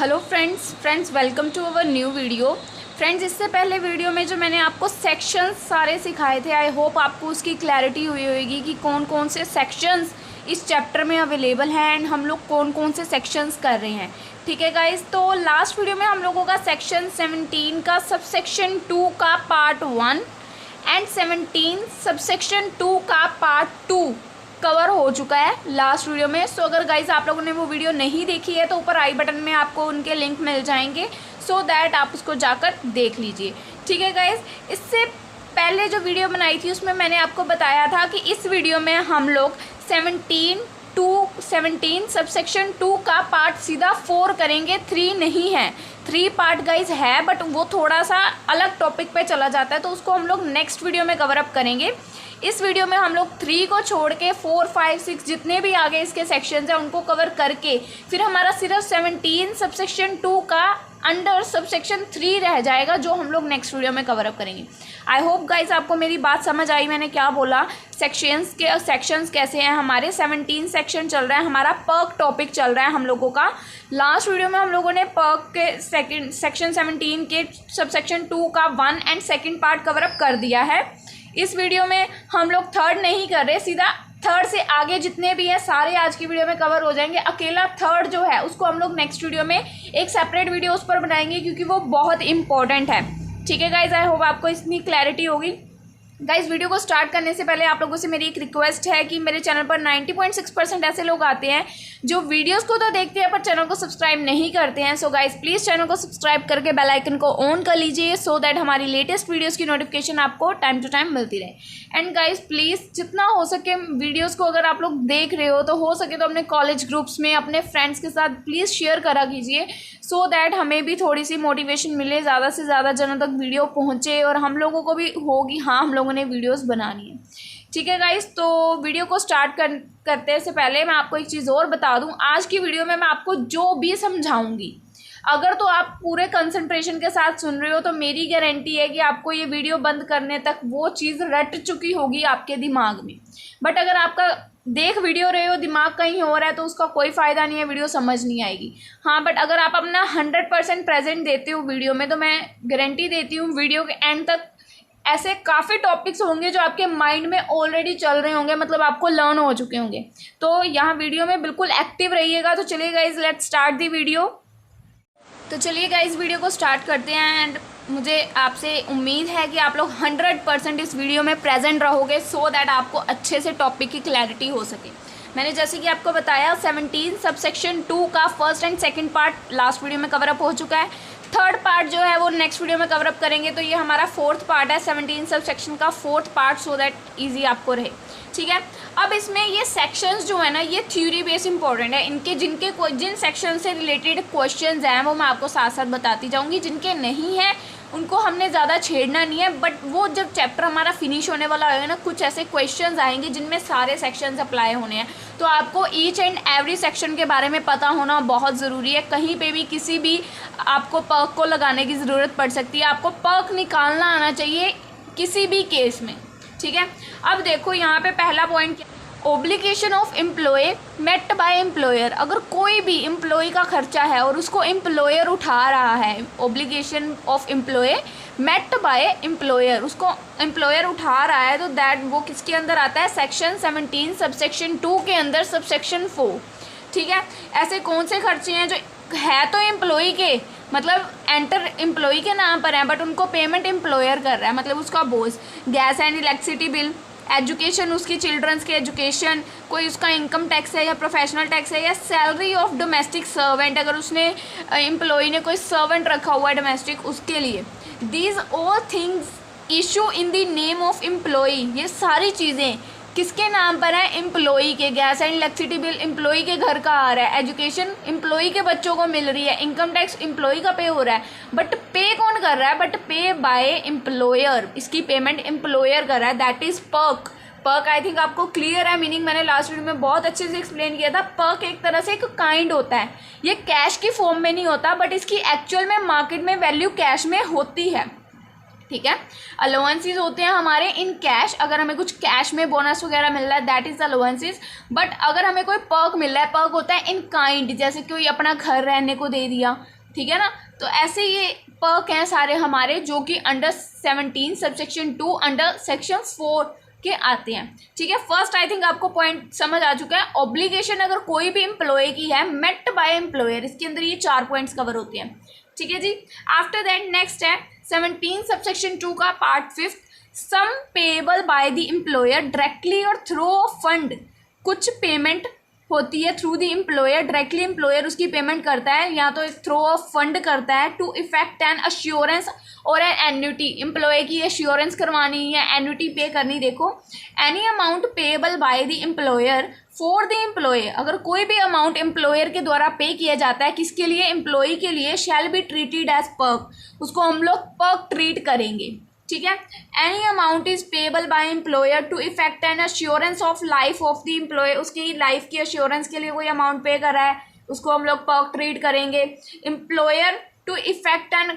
Hello friends welcome to our new video. Friends, इससे पहले video में जो मैंने आपको सेक्शंस सारे सिखाए थे, आई होप आपको उसकी क्लैरिटी हुई होगी कि कौन कौन से सेक्शंस इस चैप्टर में अवेलेबल हैं एंड हम लोग कौन कौन से सेक्शंस कर रहे हैं। ठीक है गाइज, तो लास्ट वीडियो में हम लोगों का सेक्शन 17 का सबसेक्शन 2 का पार्ट 1 एंड 17 सबसेक्शन 2 का पार्ट 2 कवर हो चुका है लास्ट वीडियो में। सो अगर गाइज आप लोगों ने वो वीडियो नहीं देखी है तो ऊपर आई बटन में आपको उनके लिंक मिल जाएंगे, सो दैट आप उसको जाकर देख लीजिए। ठीक है गाइज, इससे पहले जो वीडियो बनाई थी उसमें मैंने आपको बताया था कि इस वीडियो में हम लोग 17 सबसेक्शन 2 का पार्ट सीधा 4 करेंगे, 3 नहीं है। 3 पार्ट गाइज है बट वो थोड़ा सा अलग टॉपिक पे चला जाता है, तो उसको हम लोग नेक्स्ट वीडियो में कवर अप करेंगे। इस वीडियो में हम लोग 3 को छोड़ के 4, 5, 6 जितने भी आगे इसके सेक्शंस हैं उनको कवर करके फिर हमारा सिर्फ 17 सबसेक्शन 2 का अंडर सबसेक्शन 3 रह जाएगा, जो हम लोग नेक्स्ट वीडियो में कवर अप करेंगे। आई होप गाइज आपको मेरी बात समझ आई, मैंने क्या बोला। सेक्शंस कैसे हैं हमारे। 17 सेक्शन चल रहा है हमारा, पर्क टॉपिक चल रहा है हम लोगों का। लास्ट वीडियो में हम लोगों ने पर्क के सेक्शन 17 के सबसेक्शन 2 का 1 एंड 2 पार्ट कवर अप कर दिया है। इस वीडियो में हम लोग 3rd नहीं कर रहे, सीधा 3rd से आगे जितने भी हैं सारे आज की वीडियो में कवर हो जाएंगे। अकेला 3rd जो है उसको हम लोग नेक्स्ट वीडियो में एक सेपरेट वीडियो उस पर बनाएंगे, क्योंकि वो बहुत इंपॉर्टेंट है। ठीक है गाइज, आई होप आपको इतनी क्लैरिटी होगी। गाइज, वीडियो को स्टार्ट करने से पहले आप लोगों से मेरी एक रिक्वेस्ट है कि मेरे चैनल पर 90.6% ऐसे लोग आते हैं जो वीडियोस को तो देखते हैं पर चैनल को सब्सक्राइब नहीं करते हैं। सो गाइज प्लीज़ चैनल को सब्सक्राइब करके बेल आइकन को ऑन कर लीजिए, सो दैट हमारी लेटेस्ट वीडियोस की नोटिफिकेशन आपको टाइम टू टाइम मिलती रहे। एंड गाइज प्लीज़ जितना हो सके वीडियोज़ को अगर आप लोग देख रहे हो तो हो सके तो अपने कॉलेज ग्रुप्स में अपने फ्रेंड्स के साथ प्लीज़ शेयर करा कीजिए, सो दैट हमें भी थोड़ी सी मोटिवेशन मिले, ज़्यादा से ज़्यादा जनों तक वीडियो पहुँचे और हम लोगों को भी होगी हाँ हम लोगों ने वीडियोस बनानी है। ठीक है गाइस, तो वीडियो को स्टार्ट करते से पहले मैं आपको एक चीज़ और बता दूं। आज की वीडियो में मैं आपको जो भी समझाऊंगी, अगर तो आप पूरे कंसंट्रेशन के साथ सुन रहे हो तो मेरी गारंटी है कि आपको ये वीडियो बंद करने तक वो चीज़ रट चुकी होगी आपके दिमाग में। बट अगर आपका देख वीडियो रहे हो दिमाग कहीं हो रहा है तो उसका कोई फ़ायदा नहीं है, वीडियो समझ नहीं आएगी। हाँ, बट अगर आप अपना 100% प्रेजेंट देते हो वीडियो में तो मैं गारंटी देती हूँ वीडियो के एंड तक ऐसे काफ़ी टॉपिक्स होंगे जो आपके माइंड में ऑलरेडी चल रहे होंगे, मतलब आपको लर्न हो चुके होंगे। तो यहाँ वीडियो में बिल्कुल एक्टिव रहिएगा। तो चलिए guys, let's start the video. तो चलिए गाइज वीडियो को स्टार्ट करते हैं एंड मुझे आपसे उम्मीद है कि आप लोग 100% इस वीडियो में प्रेजेंट रहोगे, सो दैट आपको अच्छे से टॉपिक की क्लैरिटी हो सके। मैंने जैसे कि आपको बताया 17 सबसेक्शन 2 का 1st and 2nd part last video में कवर अप हो चुका है। 3rd पार्ट जो है वो नेक्स्ट वीडियो में कवर अप करेंगे, तो ये हमारा 4th पार्ट है 17 सबसेक्शन का 4th part, so that easy आपको रहे। ठीक है, अब इसमें ये सेक्शंस जो है ना ये थ्योरी बेस इंपॉर्टेंट है। इनके जिन सेक्शन से रिलेटेड क्वेश्चंस हैं वो मैं आपको साथ साथ बताती जाऊंगी, जिनके नहीं हैं उनको हमने ज़्यादा छेड़ना नहीं है। बट वो जब चैप्टर हमारा फिनिश होने वाला होगा ना, कुछ ऐसे क्वेश्चंस आएंगे जिनमें सारे सेक्शंस अप्लाई होने हैं, तो आपको ईच एंड एवरी सेक्शन के बारे में पता होना बहुत ज़रूरी है। कहीं पे भी किसी भी आपको पर्क को लगाने की ज़रूरत पड़ सकती है, आपको पर्क निकालना आना चाहिए किसी भी केस में। ठीक है, अब देखो यहाँ पे पहला पॉइंट क्या, obligation of employment by employer. अगर कोई भी एम्प्लॉय का खर्चा है और उसको एम्प्लॉयर उठा रहा है, obligation of employment by employer, उसको एम्प्लॉयर उठा रहा है, तो दैट वो किसके अंदर आता है, सेक्शन 17 सबसेक्शन 2 के अंदर सबसेक्शन 4। ठीक है, ऐसे कौन से खर्चे हैं जो है तो एम्प्लॉय के, मतलब एंटर एम्प्लॉय के नाम पर है बट उनको पेमेंट एम्प्लॉयर कर रहा है, मतलब उसका boss. Gas and electricity bill, education उसकी चिल्ड्रंस की एजुकेशन, कोई उसका इनकम टैक्स है या प्रोफेशनल टैक्स है, या सैलरी ऑफ डोमेस्टिक सर्वेंट, अगर उसने एम्प्लॉय ने कोई सर्वेंट रखा हुआ है डोमेस्टिक उसके लिए। These all things issue in the name of employee, ये सारी चीज़ें किसके नाम पर है, एम्प्लॉय के। Gas and electricity bill employee के घर का आ रहा है, एजुकेशन एम्प्लॉय के बच्चों को मिल रही है, इनकम टैक्स एम्प्लॉय का पे हो रहा है, बट पे कौन कर रहा है, बट पे बाय एम्प्लॉयर, इसकी पेमेंट एम्प्लॉयर कर रहा है, that is perk. Perk I think आपको क्लियर है मीनिंग, मैंने लास्ट वीडियो में बहुत अच्छे से एक्सप्लेन किया था। पर्क एक तरह से एक काइंड होता है, ये कैश की फॉर्म में नहीं होता बट इसकी एक्चुअल में मार्केट में वैल्यू कैश में होती है। ठीक है। अलाउंसेस होते हैं हमारे इन कैश, अगर हमें कुछ कैश में बोनस वगैरह मिल रहा है दैट इज़ अलाउंसेस। बट अगर हमें कोई पर्क मिल रहा है, पर्क होता है इन काइंड, जैसे कोई अपना घर रहने को दे दिया, ठीक है ना। तो ऐसे ये पर्क हैं सारे हमारे जो कि अंडर 17 सबसेक्शन 2 अंडर सेक्शन 4 के आते हैं, ठीक है। फर्स्ट आई थिंक आपको पॉइंट समझ आ चुका है। ऑब्लिगेशन अगर कोई भी एम्प्लॉय की है मेट बाय एम्प्लॉयर, इसके अंदर ये 4 पॉइंट्स कवर होते हैं, ठीक है जी। आफ्टर दैट नेक्स्ट है 17 सबसेक्शन 2 का part 5, sum payable by the employer directly और थ्रू फंड। कुछ पेमेंट होती है through the employer, directly employer उसकी पेमेंट करता है या तो थ्रू ऑफ फंड करता है, टू इफेक्ट एन अश्योरेंस और एन एन्युटी। एम्प्लॉय की एश्योरेंस करवानी या एन्युटी पे करनी। देखो any amount payable by the employer for the employee, अगर कोई भी अमाउंट एम्प्लॉयर के द्वारा पे किया जाता है किसके लिए, एम्प्लॉय के लिए, shall be treated as perk, उसको हम लोग पर्क ट्रीट करेंगे, ठीक है। Any amount is payable by employer to effect an assurance of life of the employee, उसकी लाइफ की अश्योरेंस के लिए कोई अमाउंट पे कर रहा है उसको हम लोग पर्क ट्रीट करेंगे। Employer to effect an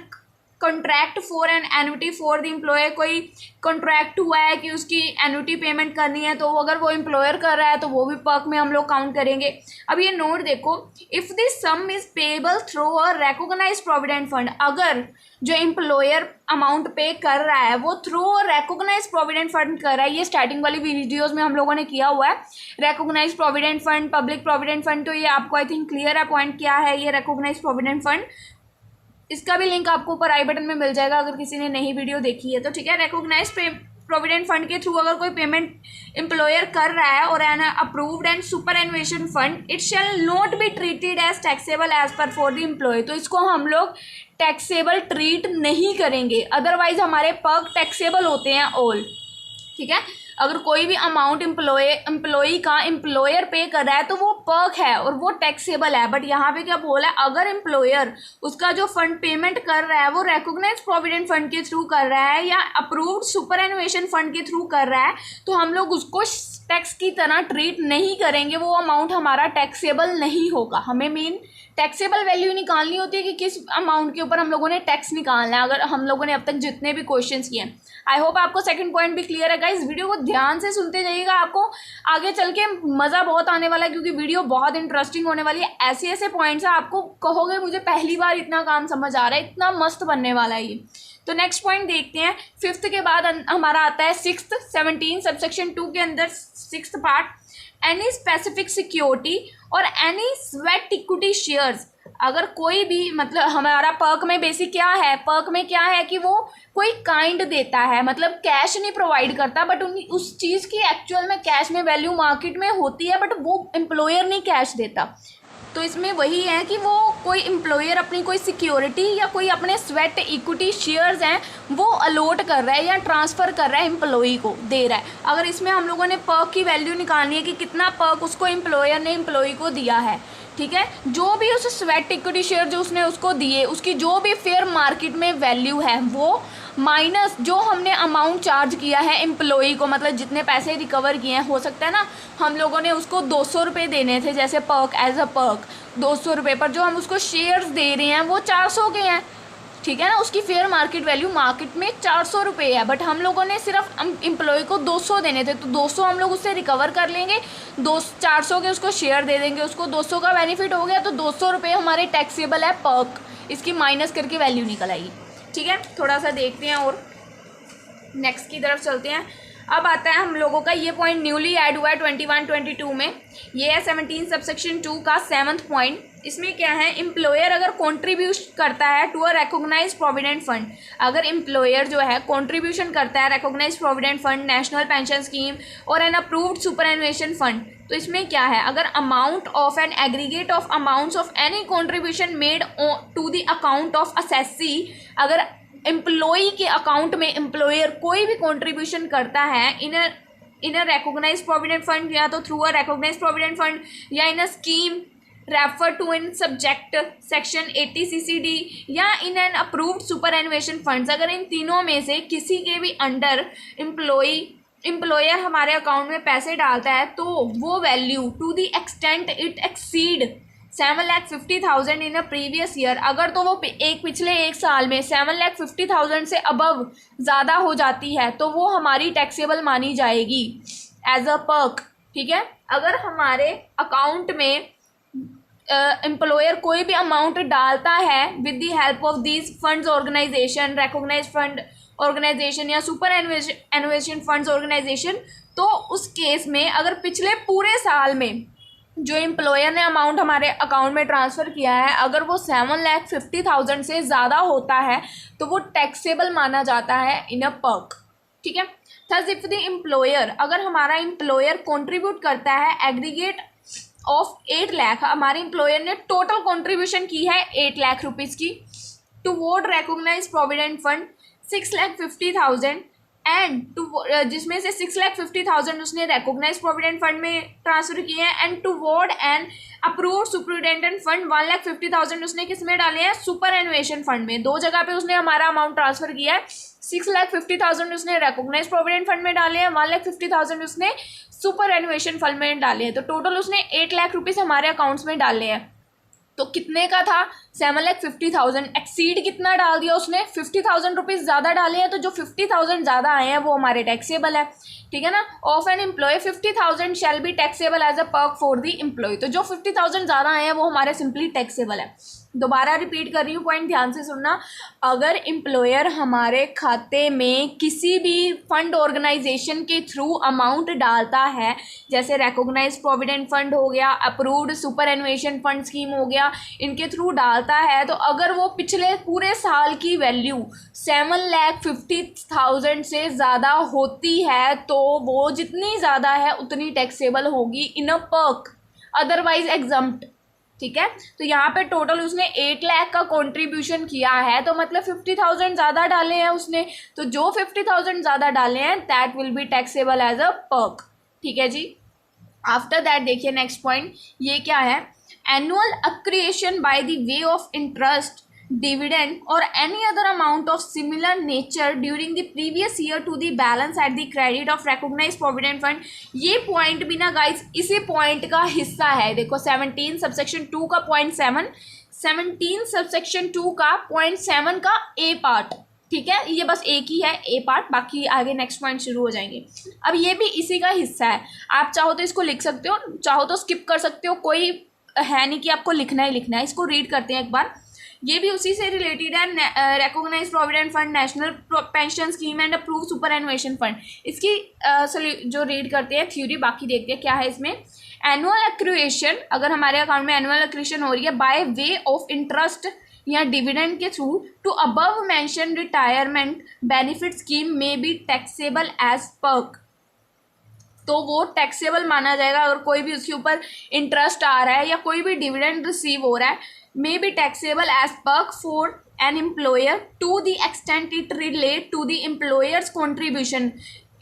contract for an annuity for the employer, कोई कॉन्ट्रैक्ट हुआ है कि उसकी एन्युटी पेमेंट करनी है तो अगर वो एम्प्लॉयर कर रहा है तो वो भी पर्क में हम लोग काउंट करेंगे। अब ये नोट देखो, if this sum is payable through a recognise provident fund, अगर जो एम्प्लॉयर अमाउंट पे कर रहा है वो थ्रू रिकॉग्नाइज प्रोविडेंट फंड कर रहा है, ये स्टार्टिंग वाली वीडियोस में हम लोगों ने किया हुआ है, recognise provident fund, public provident fund, तो ये आपको आई थिंक क्लियर है पॉइंट क्या है ये रिकॉग्नाइज प्रोविडेंट फंड। इसका भी लिंक आपको ऊपर आई बटन में मिल जाएगा अगर किसी ने नई वीडियो देखी है तो, ठीक है। रिकॉग्नाइज प्रोविडेंट फंड के थ्रू अगर कोई पेमेंट एम्प्लॉयर कर रहा है और an approved and superannuation fund, it shall not be treated as taxable as per for the employee, तो इसको हम लोग टैक्सेबल ट्रीट नहीं करेंगे, अदरवाइज हमारे पर्क टैक्सेबल होते हैं ऑल, ठीक है। अगर कोई भी अमाउंट एम्प्लॉय का एम्प्लॉयर पे कर रहा है तो वो पर्क है और वो टैक्सेबल है। बट यहाँ पे क्या बोला है, अगर एम्प्लॉयर उसका जो फंड पेमेंट कर रहा है वो रिकॉग्नाइज प्रोविडेंट फंड के थ्रू कर रहा है या अप्रूव्ड सुपरएनुएशन फंड के थ्रू कर रहा है तो हम लोग उसको टैक्स की तरह ट्रीट नहीं करेंगे, वो अमाउंट हमारा टैक्सेबल नहीं होगा। हमें मेन टैक्सेबल वैल्यू निकालनी होती है कि किस अमाउंट के ऊपर हम लोगों ने टैक्स निकालना है, अगर हम लोगों ने अब तक जितने भी क्वेश्चंस किए हैं। आई होप आपको सेकंड पॉइंट भी क्लियर है गाइस, वीडियो को ध्यान से सुनते जाइएगा, आपको आगे चल के मज़ा बहुत आने वाला है क्योंकि वीडियो बहुत इंटरेस्टिंग होने वाली है। ऐसे ऐसे पॉइंट्स हैं आपको कहोगे मुझे पहली बार इतना काम समझ आ रहा है, इतना मस्त बनने वाला है ये। तो नेक्स्ट पॉइंट देखते हैं, 5th के बाद हमारा आता है 6th 17 सबसेक्शन 2 के अंदर 6th part, any specific security और एनी स्वेट इक्विटी शेयर्स। अगर कोई भी मतलब हमारा पर्क में बेसिक क्या है, पर्क में क्या है कि वो कोई काइंड देता है, मतलब कैश नहीं प्रोवाइड करता बट उस चीज़ की एक्चुअल में कैश में वैल्यू मार्केट में होती है बट वो एम्प्लॉयर नहीं कैश देता। तो इसमें वही है कि वो कोई एम्प्लॉयर अपनी कोई सिक्योरिटी या कोई अपने स्वेट इक्विटी शेयर्स हैं वो अलॉट कर रहा है या ट्रांसफ़र कर रहा है एम्प्लॉई को दे रहा है। अगर इसमें हम लोगों ने पर्क की वैल्यू निकालनी है कि कितना पर्क उसको एम्प्लॉयर ने एम्प्लॉई को दिया है, ठीक है, जो भी उस स्वेट इक्विटी शेयर जो उसने उसको दिए उसकी जो भी फेयर मार्केट में वैल्यू है वो माइनस जो हमने अमाउंट चार्ज किया है एम्प्लॉई को, मतलब जितने पैसे रिकवर किए हैं, हो सकता है ना हम लोगों ने उसको 200 रुपये देने थे जैसे पर्क एज अ पर्क 200 रुपये, पर जो हम उसको शेयर्स दे रहे हैं वो 400 के हैं, ठीक है ना, उसकी फेयर मार्केट वैल्यू मार्केट में 400 रुपये है बट हम लोगों ने सिर्फ एम्प्लॉय को 200 देने थे तो 200 हम लोग उससे रिकवर कर लेंगे, 400 के उसको शेयर दे देंगे, उसको 200 का बेनिफिट हो गया तो 200 रुपये हमारे टैक्सेबल है पर्क, इसकी माइनस करके वैल्यू निकल आएगी, ठीक है। थोड़ा सा देखते हैं और नेक्स्ट की तरफ चलते हैं। अब आता है हम लोगों का ये पॉइंट न्यूली ऐड हुआ है 21-22 में, ये है 17 सबसेक्शन 2 का 7th पॉइंट। इसमें क्या है, एम्प्लॉयर अगर कॉन्ट्रीब्यूट करता है to a recognise provident fund, अगर एम्प्लॉयर जो है कॉन्ट्रीब्यूशन करता है recognise provident fund, national pension scheme और एन अप्रूव्ड सुपरएनुएशन फंड, तो इसमें क्या है, अगर amount of an aggregate of amounts of any contribution made to the account of assessee, अगर एम्प्लॉई के अकाउंट में एम्प्लॉयर कोई भी कॉन्ट्रीब्यूशन करता है in a recognise provident fund या तो through a recognise provident fund या in a scheme refer to in subject section 80 CCD या in an approved superannuation funds, अगर इन तीनों में से किसी के भी अंडर एम्प्लॉयर हमारे अकाउंट में पैसे डालता है तो वो value to the extent it exceed 7,50,000 in a previous year, अगर तो वो पिछले एक साल में 7,50,000 से अबव ज़्यादा हो जाती है तो वो हमारी टैक्सेबल मानी जाएगी एज अ पर्क। ठीक है, अगर हमारे अकाउंट में एम्प्लॉयर कोई भी अमाउंट डालता है with the help of these funds organisation, recognised fund organisation या सुपर एनुएशन फंड्स ऑर्गेनाइजेशन, तो उस केस में अगर पिछले पूरे साल में जो एम्प्लॉयर ने अमाउंट हमारे अकाउंट में ट्रांसफ़र किया है अगर वो 7,50,000 से ज़्यादा होता है तो वो टैक्सेबल माना जाता है इन अ पर्क। ठीक है, थस इफ द एम्प्लॉयर, अगर हमारा एम्प्लॉयर कंट्रीब्यूट करता है एग्रीगेट ऑफ 8 लाख, हमारे एम्प्लॉयर ने टोटल कंट्रीब्यूशन की है 8 लाख रुपीज़ की toward recognised provident fund 6,50,000 and to, जिसमें से 6,50,000 उसने रिकॉग्नाइज्ड प्रोविडेंट फंड में ट्रांसफर किए हैं and toward and approved superintendent fund 1,50,000 उसने किस में डाले हैं, सुपर एनुएशन फंड में। दो जगह पे उसने हमारा अमाउंट ट्रांसफर किया है, 6,50,000 उसने रिकॉग्नाइज्ड प्रोविडेंट फंड में डाले हैं, 1,50,000 उसने सुपर एनुएशन फंड में डाले हैं, तो टोटल उसने 8 लाख रुपीज़ हमारे अकाउंट्स में डाले हैं। तो कितने का था, 7,50,000, एक्सीड कितना डाल दिया उसने, 50,000 रुपीज़ ज़्यादा डाले हैं, तो जो 50,000 ज़्यादा आए हैं वो हमारे टैक्सेबल है। ठीक है ना, of an employee 50,000 shall be taxable as a perk for the employee, तो जो 50,000 ज़्यादा आए हैं वो हमारे सिंपली टैक्सेबल है। दोबारा रिपीट कर रही हूँ, पॉइंट ध्यान से सुनना, अगर एम्प्लॉयर हमारे खाते में किसी भी फंड ऑर्गेनाइजेशन के थ्रू अमाउंट डालता है, जैसे रिकॉग्नाइज्ड प्रोविडेंट फंड हो गया, अप्रूव्ड सुपर एनुएशन फंड स्कीम हो गया, इनके थ्रू डालता है, तो अगर वो पिछले पूरे साल की वैल्यू 7,50,000 से ज़्यादा होती है तो वो जितनी ज़्यादा है उतनी टैक्सेबल होगी इन अ पर्क, अदरवाइज एग्जम्प्ट। ठीक है, तो यहाँ पे टोटल उसने 8 लाख का कंट्रीब्यूशन किया है, तो मतलब 50,000 ज़्यादा डाले हैं उसने, तो जो 50,000 ज़्यादा डाले हैं that will be taxable as a perk. ठीक है जी, आफ्टर दैट देखिए नेक्स्ट पॉइंट, ये क्या है, annual accretion by the way of interest, dividend or any other amount of similar nature during the previous year to the balance at the credit of recognized provident fund। ये point भी ना guys इसी point का हिस्सा है। देखो 17 subsection 2 का point 7, 17 subsection 2 का पॉइंट 7 का ए पार्ट। ठीक है, ये बस एक ही है ए पार्ट, बाकी आगे नेक्स्ट पॉइंट शुरू हो जाएंगे। अब ये भी इसी का हिस्सा है, आप चाहो तो इसको लिख सकते हो, चाहो तो स्किप कर सकते हो, कोई है नहीं कि आपको लिखना ही लिखना है। इसको रीड करते हैं एक बार, ये भी उसी से रिलेटेड है, recognised provident fund, national pension scheme and approve superannuation fund. इसकी जो रीड करते हैं थ्योरी, बाकी देखते हैं क्या है इसमें। एनुअल एक्रूएशन, अगर हमारे अकाउंट में एनुअल एक्रूएशन हो रही है बाय वे ऑफ इंटरेस्ट या डिविडेंड के through to above mention retirement benefit scheme में बी टैक्सेबल एज पर्क, तो वो टैक्सेबल माना जाएगा अगर कोई भी उसके ऊपर इंटरेस्ट आ रहा है या कोई भी डिविडेंड रिसीव हो रहा है, may be taxable as perk for an employer to the extent it relate to the employer's contribution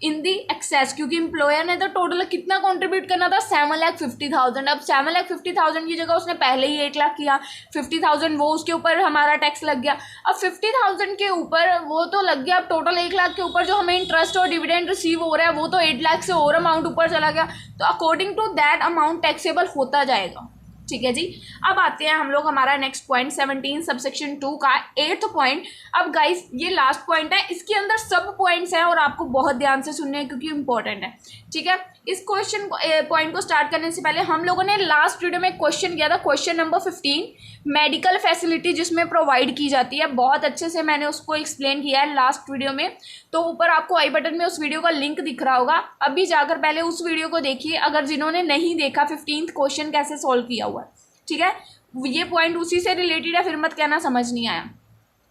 in the excess, क्योंकि एम्प्लॉयर ने तो टोटल कितना कंट्रीब्यूट करना था, 7,50,000। अब 7,50,000 की जगह उसने पहले ही 8 लाख किया, 50,000 वो उसके ऊपर हमारा टैक्स लग गया। अब 50,000 के ऊपर वो तो लग गया, अब टोटल 1 लाख के ऊपर जो हमें इंटरेस्ट और डिविडेंड रिसीव हो रहा है वो तो 8 लाख से और अमाउंट ऊपर चला गया, तो according to that amount taxable होता जाएगा। ठीक है जी, अब आते हैं हम लोग हमारा नेक्स्ट पॉइंट 17 सबसेक्शन 2 का 8th पॉइंट। अब गाइस ये लास्ट पॉइंट है, इसके अंदर सब पॉइंट्स हैं और आपको बहुत ध्यान से सुनने हैं क्योंकि इंपॉर्टेंट है। ठीक है, इस क्वेश्चन पॉइंट को स्टार्ट करने से पहले हम लोगों ने लास्ट वीडियो में क्वेश्चन किया था, क्वेश्चन नंबर 15, मेडिकल फैसिलिटी जिसमें प्रोवाइड की जाती है, बहुत अच्छे से मैंने उसको एक्सप्लेन किया है लास्ट वीडियो में, तो ऊपर आपको आई बटन में उस वीडियो का लिंक दिख रहा होगा, अभी जाकर पहले उस वीडियो को देखिए अगर जिन्होंने नहीं देखा 15th क्वेश्चन कैसे सॉल्व किया हुआ है। ठीक है, ये पॉइंट उसी से रिलेटेड है, फिर मत कहना समझ नहीं आया।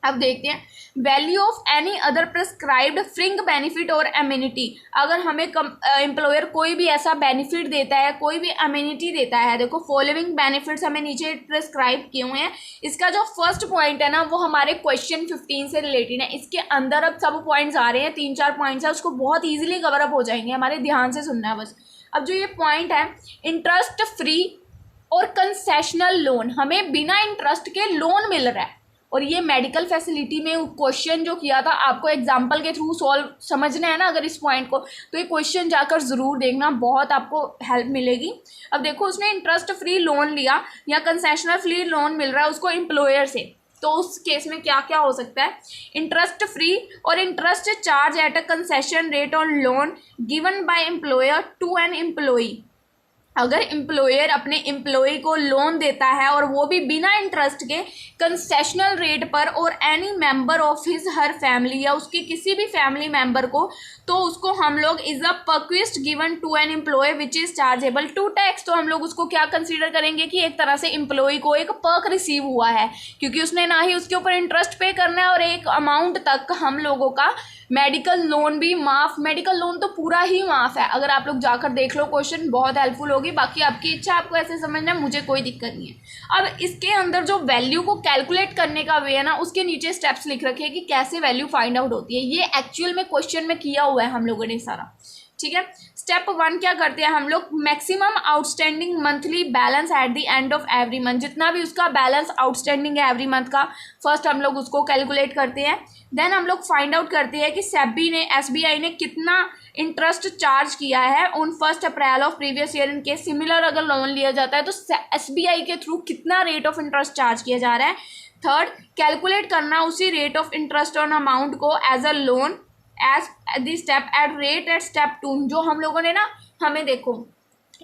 अब देखते हैं, value of any other prescribed फ्रिंग benefit और एम्यूनिटी, अगर हमें एम्प्लॉयर कोई भी ऐसा बेनिफिट देता है, कोई भी एम्यूनिटी देता है, देखो फॉलोइंग बेनिफिट्स हमें नीचे प्रिस्क्राइब किए हुए हैं। इसका जो फर्स्ट पॉइंट है ना वो हमारे क्वेश्चन 15 से रिलेटेड है, इसके अंदर अब सब पॉइंट्स आ रहे हैं, 3-4 पॉइंट्स है, उसको बहुत ईजिली कवर अप हो जाएंगे, हमारे ध्यान से सुनना है बस। अब जो ये पॉइंट है, इंटरेस्ट फ्री और कंसेशनल लोन, हमें बिना इंटरेस्ट के लोन मिल रहा है, और ये मेडिकल फैसिलिटी में क्वेश्चन जो किया था आपको एग्जाम्पल के थ्रू सॉल्व समझना है ना अगर इस पॉइंट को, तो ये क्वेश्चन जाकर ज़रूर देखना, बहुत आपको हेल्प मिलेगी। अब देखो उसने इंटरेस्ट फ्री लोन लिया या कंसेशनल फ्री लोन मिल रहा है उसको एम्प्लॉयर से, तो उस केस में क्या क्या हो सकता है, इंटरेस्ट फ्री और interest charge at a concession rate on loan given by employer to an employee. अगर एम्प्लॉयर अपने एम्प्लॉय को लोन देता है और वो भी बिना इंटरेस्ट के कंसेशनल रेट पर, और any member of his her family या उसकी किसी भी फैमिली मेंबर को, तो उसको हम लोग is a perquisite given to an employee which is chargeable to tax. तो हम लोग उसको क्या कंसीडर करेंगे कि एक तरह से एम्प्लॉय को एक पर्क रिसीव हुआ है, क्योंकि उसने ना ही उसके ऊपर इंटरेस्ट पे करना है और एक अमाउंट तक हम लोगों का मेडिकल लोन भी माफ़, मेडिकल लोन तो पूरा ही माफ़ है। अगर आप लोग जाकर देख लो क्वेश्चन, बहुत हेल्पफुल होगी। बाकी आपकी इच्छा, आपको ऐसे समझना है, मुझे कोई दिक्कत नहीं है। अब इसके अंदर जो वैल्यू को कैलकुलेट करने का वे है ना, उसके नीचे स्टेप्स लिख रखे हैं कि कैसे वैल्यू फाइंड आउट होती है। ये एक्चुअल में क्वेश्चन में किया हुआ है हम लोगों ने सारा, ठीक है। स्टेप 1 क्या करते हैं हम लोग, maximum outstanding monthly balance at the end of every month, जितना भी उसका बैलेंस आउटस्टैंडिंग है एवरी मंथ का, फर्स्ट हम लोग उसको कैलकुलेट करते हैं। देन हम लोग फाइंड आउट करते हैं कि एसबीआई ने कितना इंटरेस्ट चार्ज किया है on 1 April of previous year. In case similar अगर लोन लिया जाता है तो एसबीआई के थ्रू कितना रेट ऑफ इंटरेस्ट चार्ज किया जा रहा है। थर्ड, कैलकुलेट करना उसी rate of interest on amount को as a loan as the step at rate at step 2। जो हम लोगों ने ना, हमें देखो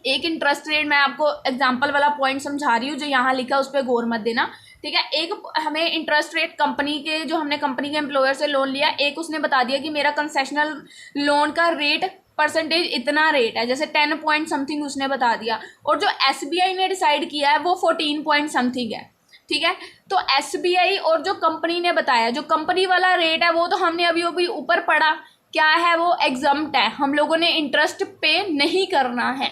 एक इंटरेस्ट रेट, मैं आपको एग्जांपल वाला पॉइंट समझा रही हूँ, जो यहाँ लिखा है उस पर गौर मत देना, ठीक है। एक हमें इंटरेस्ट रेट कंपनी के, जो हमने कंपनी के एम्प्लॉयर से लोन लिया, एक उसने बता दिया कि मेरा कंसेशनल लोन का रेट परसेंटेज इतना रेट है, जैसे 10 पॉइंट समथिंग उसने बता दिया, और जो एसबीआई ने डिसाइड किया है वो 14 पॉइंट समथिंग है, ठीक है। तो एसबीआई और जो कंपनी ने बताया, जो कंपनी वाला रेट है वो तो हमने अभी अभी ऊपर पढ़ा, क्या है वो एग्जम्प्ट है, हम लोगों ने इंटरेस्ट पे नहीं करना है,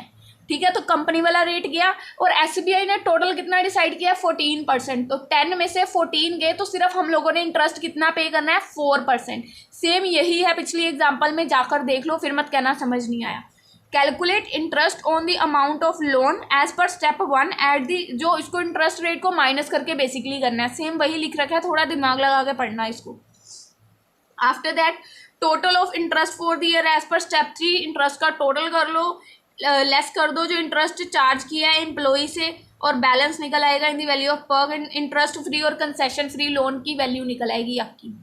ठीक है। तो कंपनी वाला रेट गया और एसबीआई ने टोटल कितना डिसाइड किया, 14%। तो 10 में से 14 गए तो सिर्फ हम लोगों ने इंटरेस्ट कितना पे करना है, 4%। सेम यही है पिछली एग्जांपल में, जाकर देख लो, फिर मत कहना समझ नहीं आया। Calculate interest on the amount of loan as per step 1 at the, जो इसको इंटरेस्ट रेट को माइनस करके बेसिकली करना है, सेम वही लिख रखा है, थोड़ा दिमाग लगा के पढ़ना है इसको। After that total of interest for the year as per step 3, interest का टोटल कर लो, लेस कर दो जो इंटरेस्ट चार्ज किया है एम्प्लॉई से, और बैलेंस निकल आएगा in the value of perk. Interest free और कंसेशन फ्री लोन की वैल्यू निकल आएगी आपकी,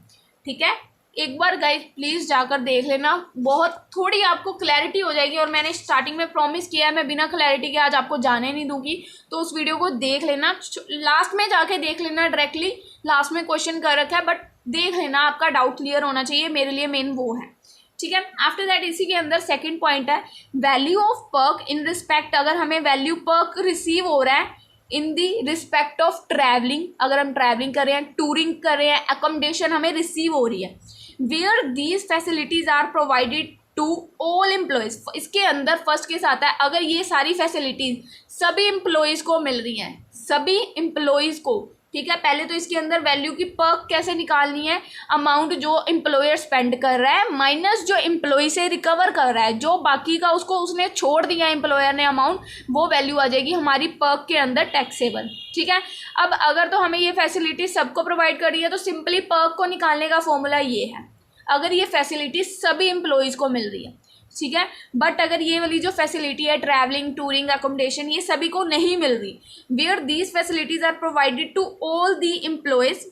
ठीक है। एक बार गाइस प्लीज़ जाकर देख लेना, बहुत थोड़ी आपको क्लैरिटी हो जाएगी। और मैंने स्टार्टिंग में प्रॉमिस किया है मैं बिना क्लैरिटी के आज आपको जाने नहीं दूंगी, तो उस वीडियो को देख लेना, लास्ट में जाके देख लेना, डायरेक्टली लास्ट में क्वेश्चन कर रखा है, बट देख लेना, आपका डाउट क्लियर होना चाहिए, मेरे लिए मेन वो है, ठीक है। आफ्टर दैट इसी के अंदर सेकंड पॉइंट है value of perk in respect, अगर हमें वैल्यू पर्क रिसीव हो रहा है in the respect of travelling, अगर हम ट्रैवलिंग कर रहे हैं, टूरिंग कर रहे हैं, अकोमोडेशन हमें रिसीव हो रही है, where these facilities are provided to all employees. इसके अंदर फर्स्ट केस आता है, अगर ये सारी फैसिलिटीज सभी एम्प्लॉयज़ को मिल रही हैं, सभी एम्प्लॉयज़ को, ठीक है। पहले तो इसके अंदर वैल्यू की पर्क कैसे निकालनी है, अमाउंट जो एम्प्लॉयर स्पेंड कर रहा है माइनस जो एम्प्लॉय से रिकवर कर रहा है, जो बाकी का उसको उसने छोड़ दिया एम्प्लॉयर ने अमाउंट, वो वैल्यू आ जाएगी हमारी पर्क के अंदर टैक्सेबल, ठीक है। अब अगर तो हमें ये फैसिलिटी सबको प्रोवाइड कर रही है तो सिंपली पर्क को निकालने का फॉर्मूला ये है, अगर ये फैसिलिटी सभी एम्प्लॉयज़ को मिल रही है, ठीक है। बट अगर ये वाली जो फैसिलिटी है ट्रैवलिंग, टूरिंग, अकोमोडेशन, ये सभी को नहीं मिल रही, where these facilities are provided to all the employees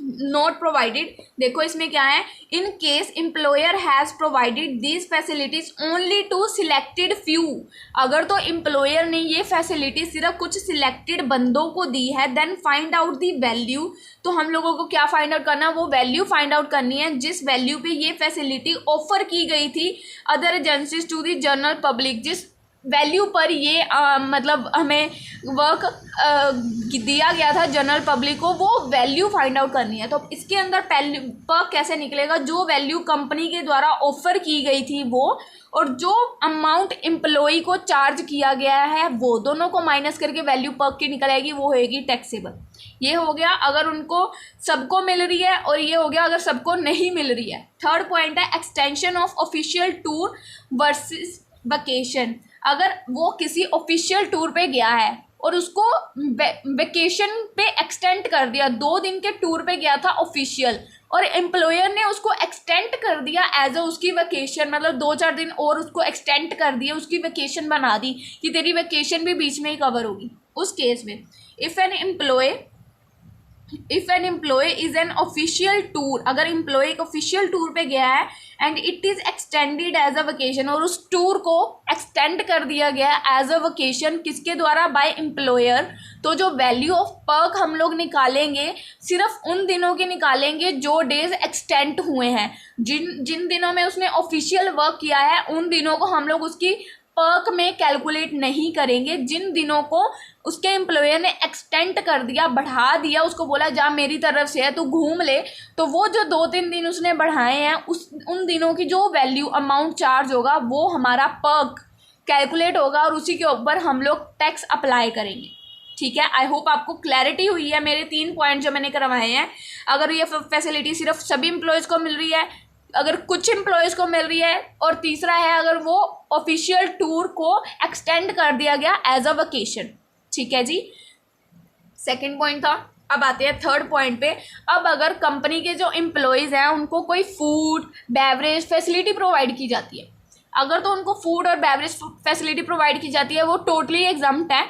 not provided, देखो इसमें क्या है, in case employer has provided these facilities only to selected few, अगर तो एम्प्लॉयर ने ये फैसिलिटी सिर्फ कुछ सिलेक्टेड बंदों को दी है, then find out the value, तो हम लोगों को क्या फाइंड आउट करना है, वो वैल्यू फाइंड आउट करनी है जिस वैल्यू पे ये फैसिलिटी ऑफर की गई थी other agencies to the general public, जिस वैल्यू पर ये मतलब हमें वर्क दिया गया था जनरल पब्लिक को, वो वैल्यू फाइंड आउट करनी है। तो इसके अंदर पर्क कैसे निकलेगा, जो वैल्यू कंपनी के द्वारा ऑफर की गई थी वो, और जो अमाउंट एम्प्लॉई को चार्ज किया गया है वो, दोनों को माइनस करके वैल्यू पर्क की निकल आएगी, वो होएगी टैक्सेबल। ये हो गया अगर उनको सबको मिल रही है, और ये हो गया अगर सबको नहीं मिल रही है। थर्ड पॉइंट है extension of official tour versus vacation, अगर वो किसी ऑफिशियल टूर पे गया है और उसको वेकेशन पे एक्सटेंड कर दिया। 2 दिन के टूर पे गया था ऑफिशियल, और एम्प्लॉयर ने उसको एक्सटेंड कर दिया एज अ उसकी वेकेशन, मतलब 2-4 दिन और उसको एक्सटेंड कर दिया, उसकी वेकेशन बना दी कि तेरी वेकेशन भी बीच में ही कवर होगी। उस केस में if an employee is an official tour, अगर एम्प्लॉय एक ऑफिशियल टूर पे गया है and it is extended as a vacation, और उस टूर को एक्सटेंड कर दिया गया एज अ वेकेशन किसके द्वारा? बाय एम्प्लॉयर, तो जो वैल्यू ऑफ पर्क हम लोग निकालेंगे सिर्फ उन दिनों के निकालेंगे जो डेज एक्सटेंड हुए हैं। जिन दिनों में उसने ऑफिशियल वर्क किया है उन दिनों को हम लोग उसकी पर्क में कैलकुलेट नहीं करेंगे। जिन दिनों को उसके एम्प्लॉयर ने एक्सटेंड कर दिया, बढ़ा दिया, उसको बोला जा मेरी तरफ से है तू घूम ले, तो वो जो 2-3 दिन उसने बढ़ाए हैं उन दिनों की जो वैल्यू अमाउंट चार्ज होगा वो हमारा पर्क कैलकुलेट होगा और उसी के ऊपर हम लोग टैक्स अप्लाई करेंगे। ठीक है, आई होप आपको क्लैरिटी हुई है। मेरे 3 पॉइंट जो मैंने करवाए हैं, अगर ये फैसिलिटी सिर्फ सभी एम्प्लॉयज़ को मिल रही है, अगर कुछ एम्प्लॉयज़ को मिल रही है, और तीसरा है अगर वो ऑफिशियल टूर को एक्सटेंड कर दिया गया एज अ वेकेशन। ठीक है जी, सेकंड पॉइंट था। अब आते हैं थर्ड पॉइंट पे। अब अगर कंपनी के जो एम्प्लॉयज़ हैं उनको कोई फूड बेवरेज फैसिलिटी प्रोवाइड की जाती है, अगर तो उनको फूड और बेवरेज फैसिलिटी प्रोवाइड की जाती है वो टोटली एग्जम्प्ट है।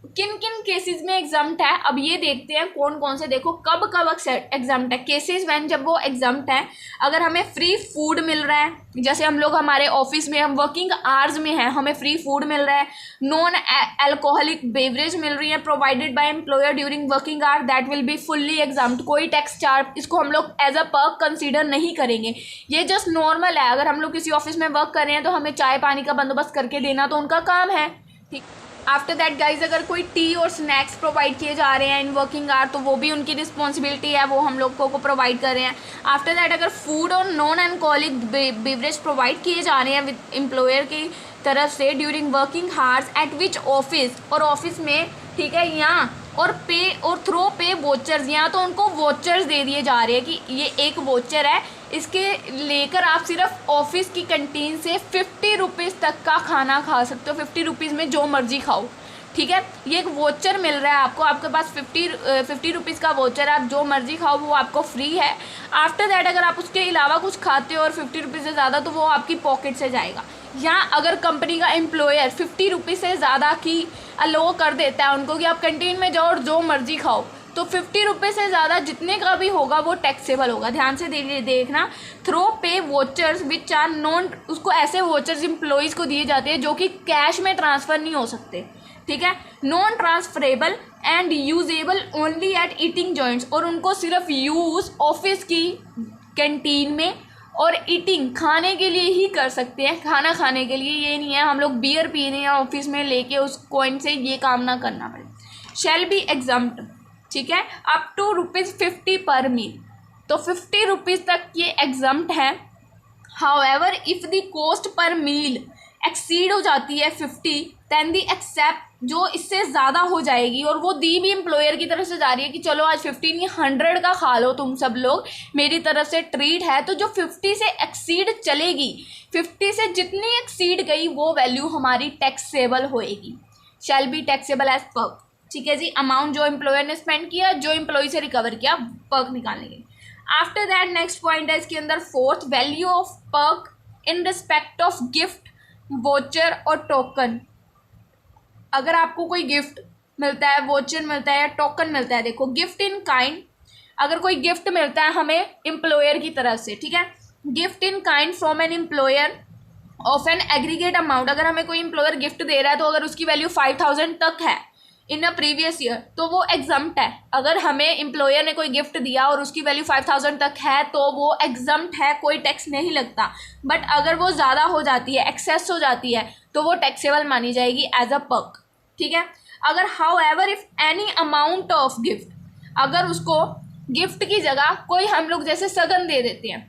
किन किन केसेस में एग्जम्प्ट है, अब ये देखते हैं कौन कौन से। देखो कब कब एग्जम्प्ट है। केसेस व्हेन, जब वो एग्जम्प्ट है, अगर हमें फ्री फूड मिल रहा है, जैसे हम लोग हमारे ऑफिस में हम वर्किंग आवर्स में हैं, हमें फ्री फूड मिल रहा है, नॉन अल्कोहलिक बेवरेज मिल रही है provided by employer during working hour, that will be fully exempt. कोई टैक्स चार्ज, इसको हम लोग एज अ पर्क कंसीडर नहीं करेंगे। ये जस्ट नॉर्मल है। अगर हम लोग किसी ऑफिस में वर्क कर रहे हैं तो हमें चाय पानी का बंदोबस्त करके देना तो उनका काम है। ठीक, आफ्टर दैट गाइज, अगर कोई टी और स्नैक्स प्रोवाइड किए जा रहे हैं इन वर्किंग आवर तो वो भी उनकी रिस्पॉन्सिबिलिटी है, वो हम लोग को प्रोवाइड कर रहे हैं। आफ्टर दैट अगर फूड और नॉन अल्कोहलिक बेवरेज प्रोवाइड किए जा रहे हैं विद एम्प्लॉयर की तरफ से during working hours at which office, और ऑफिस में, ठीक है, यहाँ और पे और थ्रो पे वोचर्स, यहाँ तो उनको वोचर्स दे दिए जा रहे हैं कि ये एक वोचर है, इसके लेकर आप सिर्फ ऑफिस की कैंटीन से 50 रुपीज़ तक का खाना खा सकते हो। 50 रुपीज़ में जो मर्जी खाओ। ठीक है, ये एक वोचर मिल रहा है आपको, आपके पास 50 रुपीज़ का वोचर, आप जो मर्जी खाओ वो आपको फ्री है। आफ्टर दैट अगर आप उसके अलावा कुछ खाते हो और 50 रुपीज़ से ज़्यादा तो वो आपकी पॉकेट से जाएगा। या अगर कंपनी का एम्प्लॉयर 50 रुपीज़ से ज़्यादा की अलो कर देता है उनको कि आप कैंटीन में जाओ और जो मर्जी खाओ, तो 50 रुपये से ज़्यादा जितने का भी होगा वो टैक्सेबल होगा। ध्यान से देखना, थ्रो पे वोचर्स विच आर नॉन, उसको ऐसे वोचर्स एम्प्लॉयज़ को दिए जाते हैं जो कि कैश में ट्रांसफ़र नहीं हो सकते। ठीक है, non transferable and usable only at eating joints, और उनको सिर्फ यूज़ ऑफिस की कैंटीन में और ईटिंग खाने के लिए ही कर सकते हैं, खाना खाने के लिए। ये नहीं है हम लोग बियर पी रहे हैं ऑफिस में लेके उस कॉइन से, ये काम ना करना पड़े। शैल बी एग्जम्प्ट, ठीक है, अप टू ₹50 पर मील, तो 50 रुपीज़ तक ये एग्जम्प्ट है। However if the cost per meal exceed हो जाती है 50, दैन दी एक्सेप्ट, जो इससे ज़्यादा हो जाएगी, और वो दी भी एम्प्लॉयर की तरफ से जा रही है कि चलो आज 50 नहीं 100 का खा लो तुम सब लोग, मेरी तरफ से ट्रीट है, तो जो 50 से एक्सीड चलेगी, 50 से जितनी एक्सीड गई वो वैल्यू हमारी टैक्सेबल होएगी। Shall be taxable as perk. ठीक है जी, अमाउंट जो एम्प्लॉयर ने स्पेंड किया, जो एम्प्लॉय से रिकवर किया, पर्क निकालने के लिए। आफ्टर दैट नेक्स्ट पॉइंट है इसके अंदर fourth, value of perk in respect of gift, voucher और टोकन। अगर आपको कोई गिफ्ट मिलता है, वोचर मिलता है या टोकन मिलता है, देखो गिफ्ट इन काइंड, अगर कोई गिफ्ट मिलता है हमें एम्प्लॉयर की तरफ से, ठीक है, gift in kind from an employer of an aggregate amount, अगर हमें कोई एम्प्लॉयर गिफ्ट दे रहा है तो अगर उसकी वैल्यू 5000 तक है इन अ प्रीवियस ईयर तो वो एग्जम्प्ट है। अगर हमें एम्प्लॉयर ने कोई गिफ्ट दिया और उसकी वैल्यू 5000 तक है तो वो एग्जम्प्ट है, कोई टैक्स नहीं लगता। बट अगर वो ज़्यादा हो जाती है, एक्सेस हो जाती है, तो वो टैक्सेबल मानी जाएगी एज अ पर्क। ठीक है, अगर however if any amount of gift, अगर उसको गिफ्ट की जगह कोई हम लोग जैसे सगन दे देते हैं,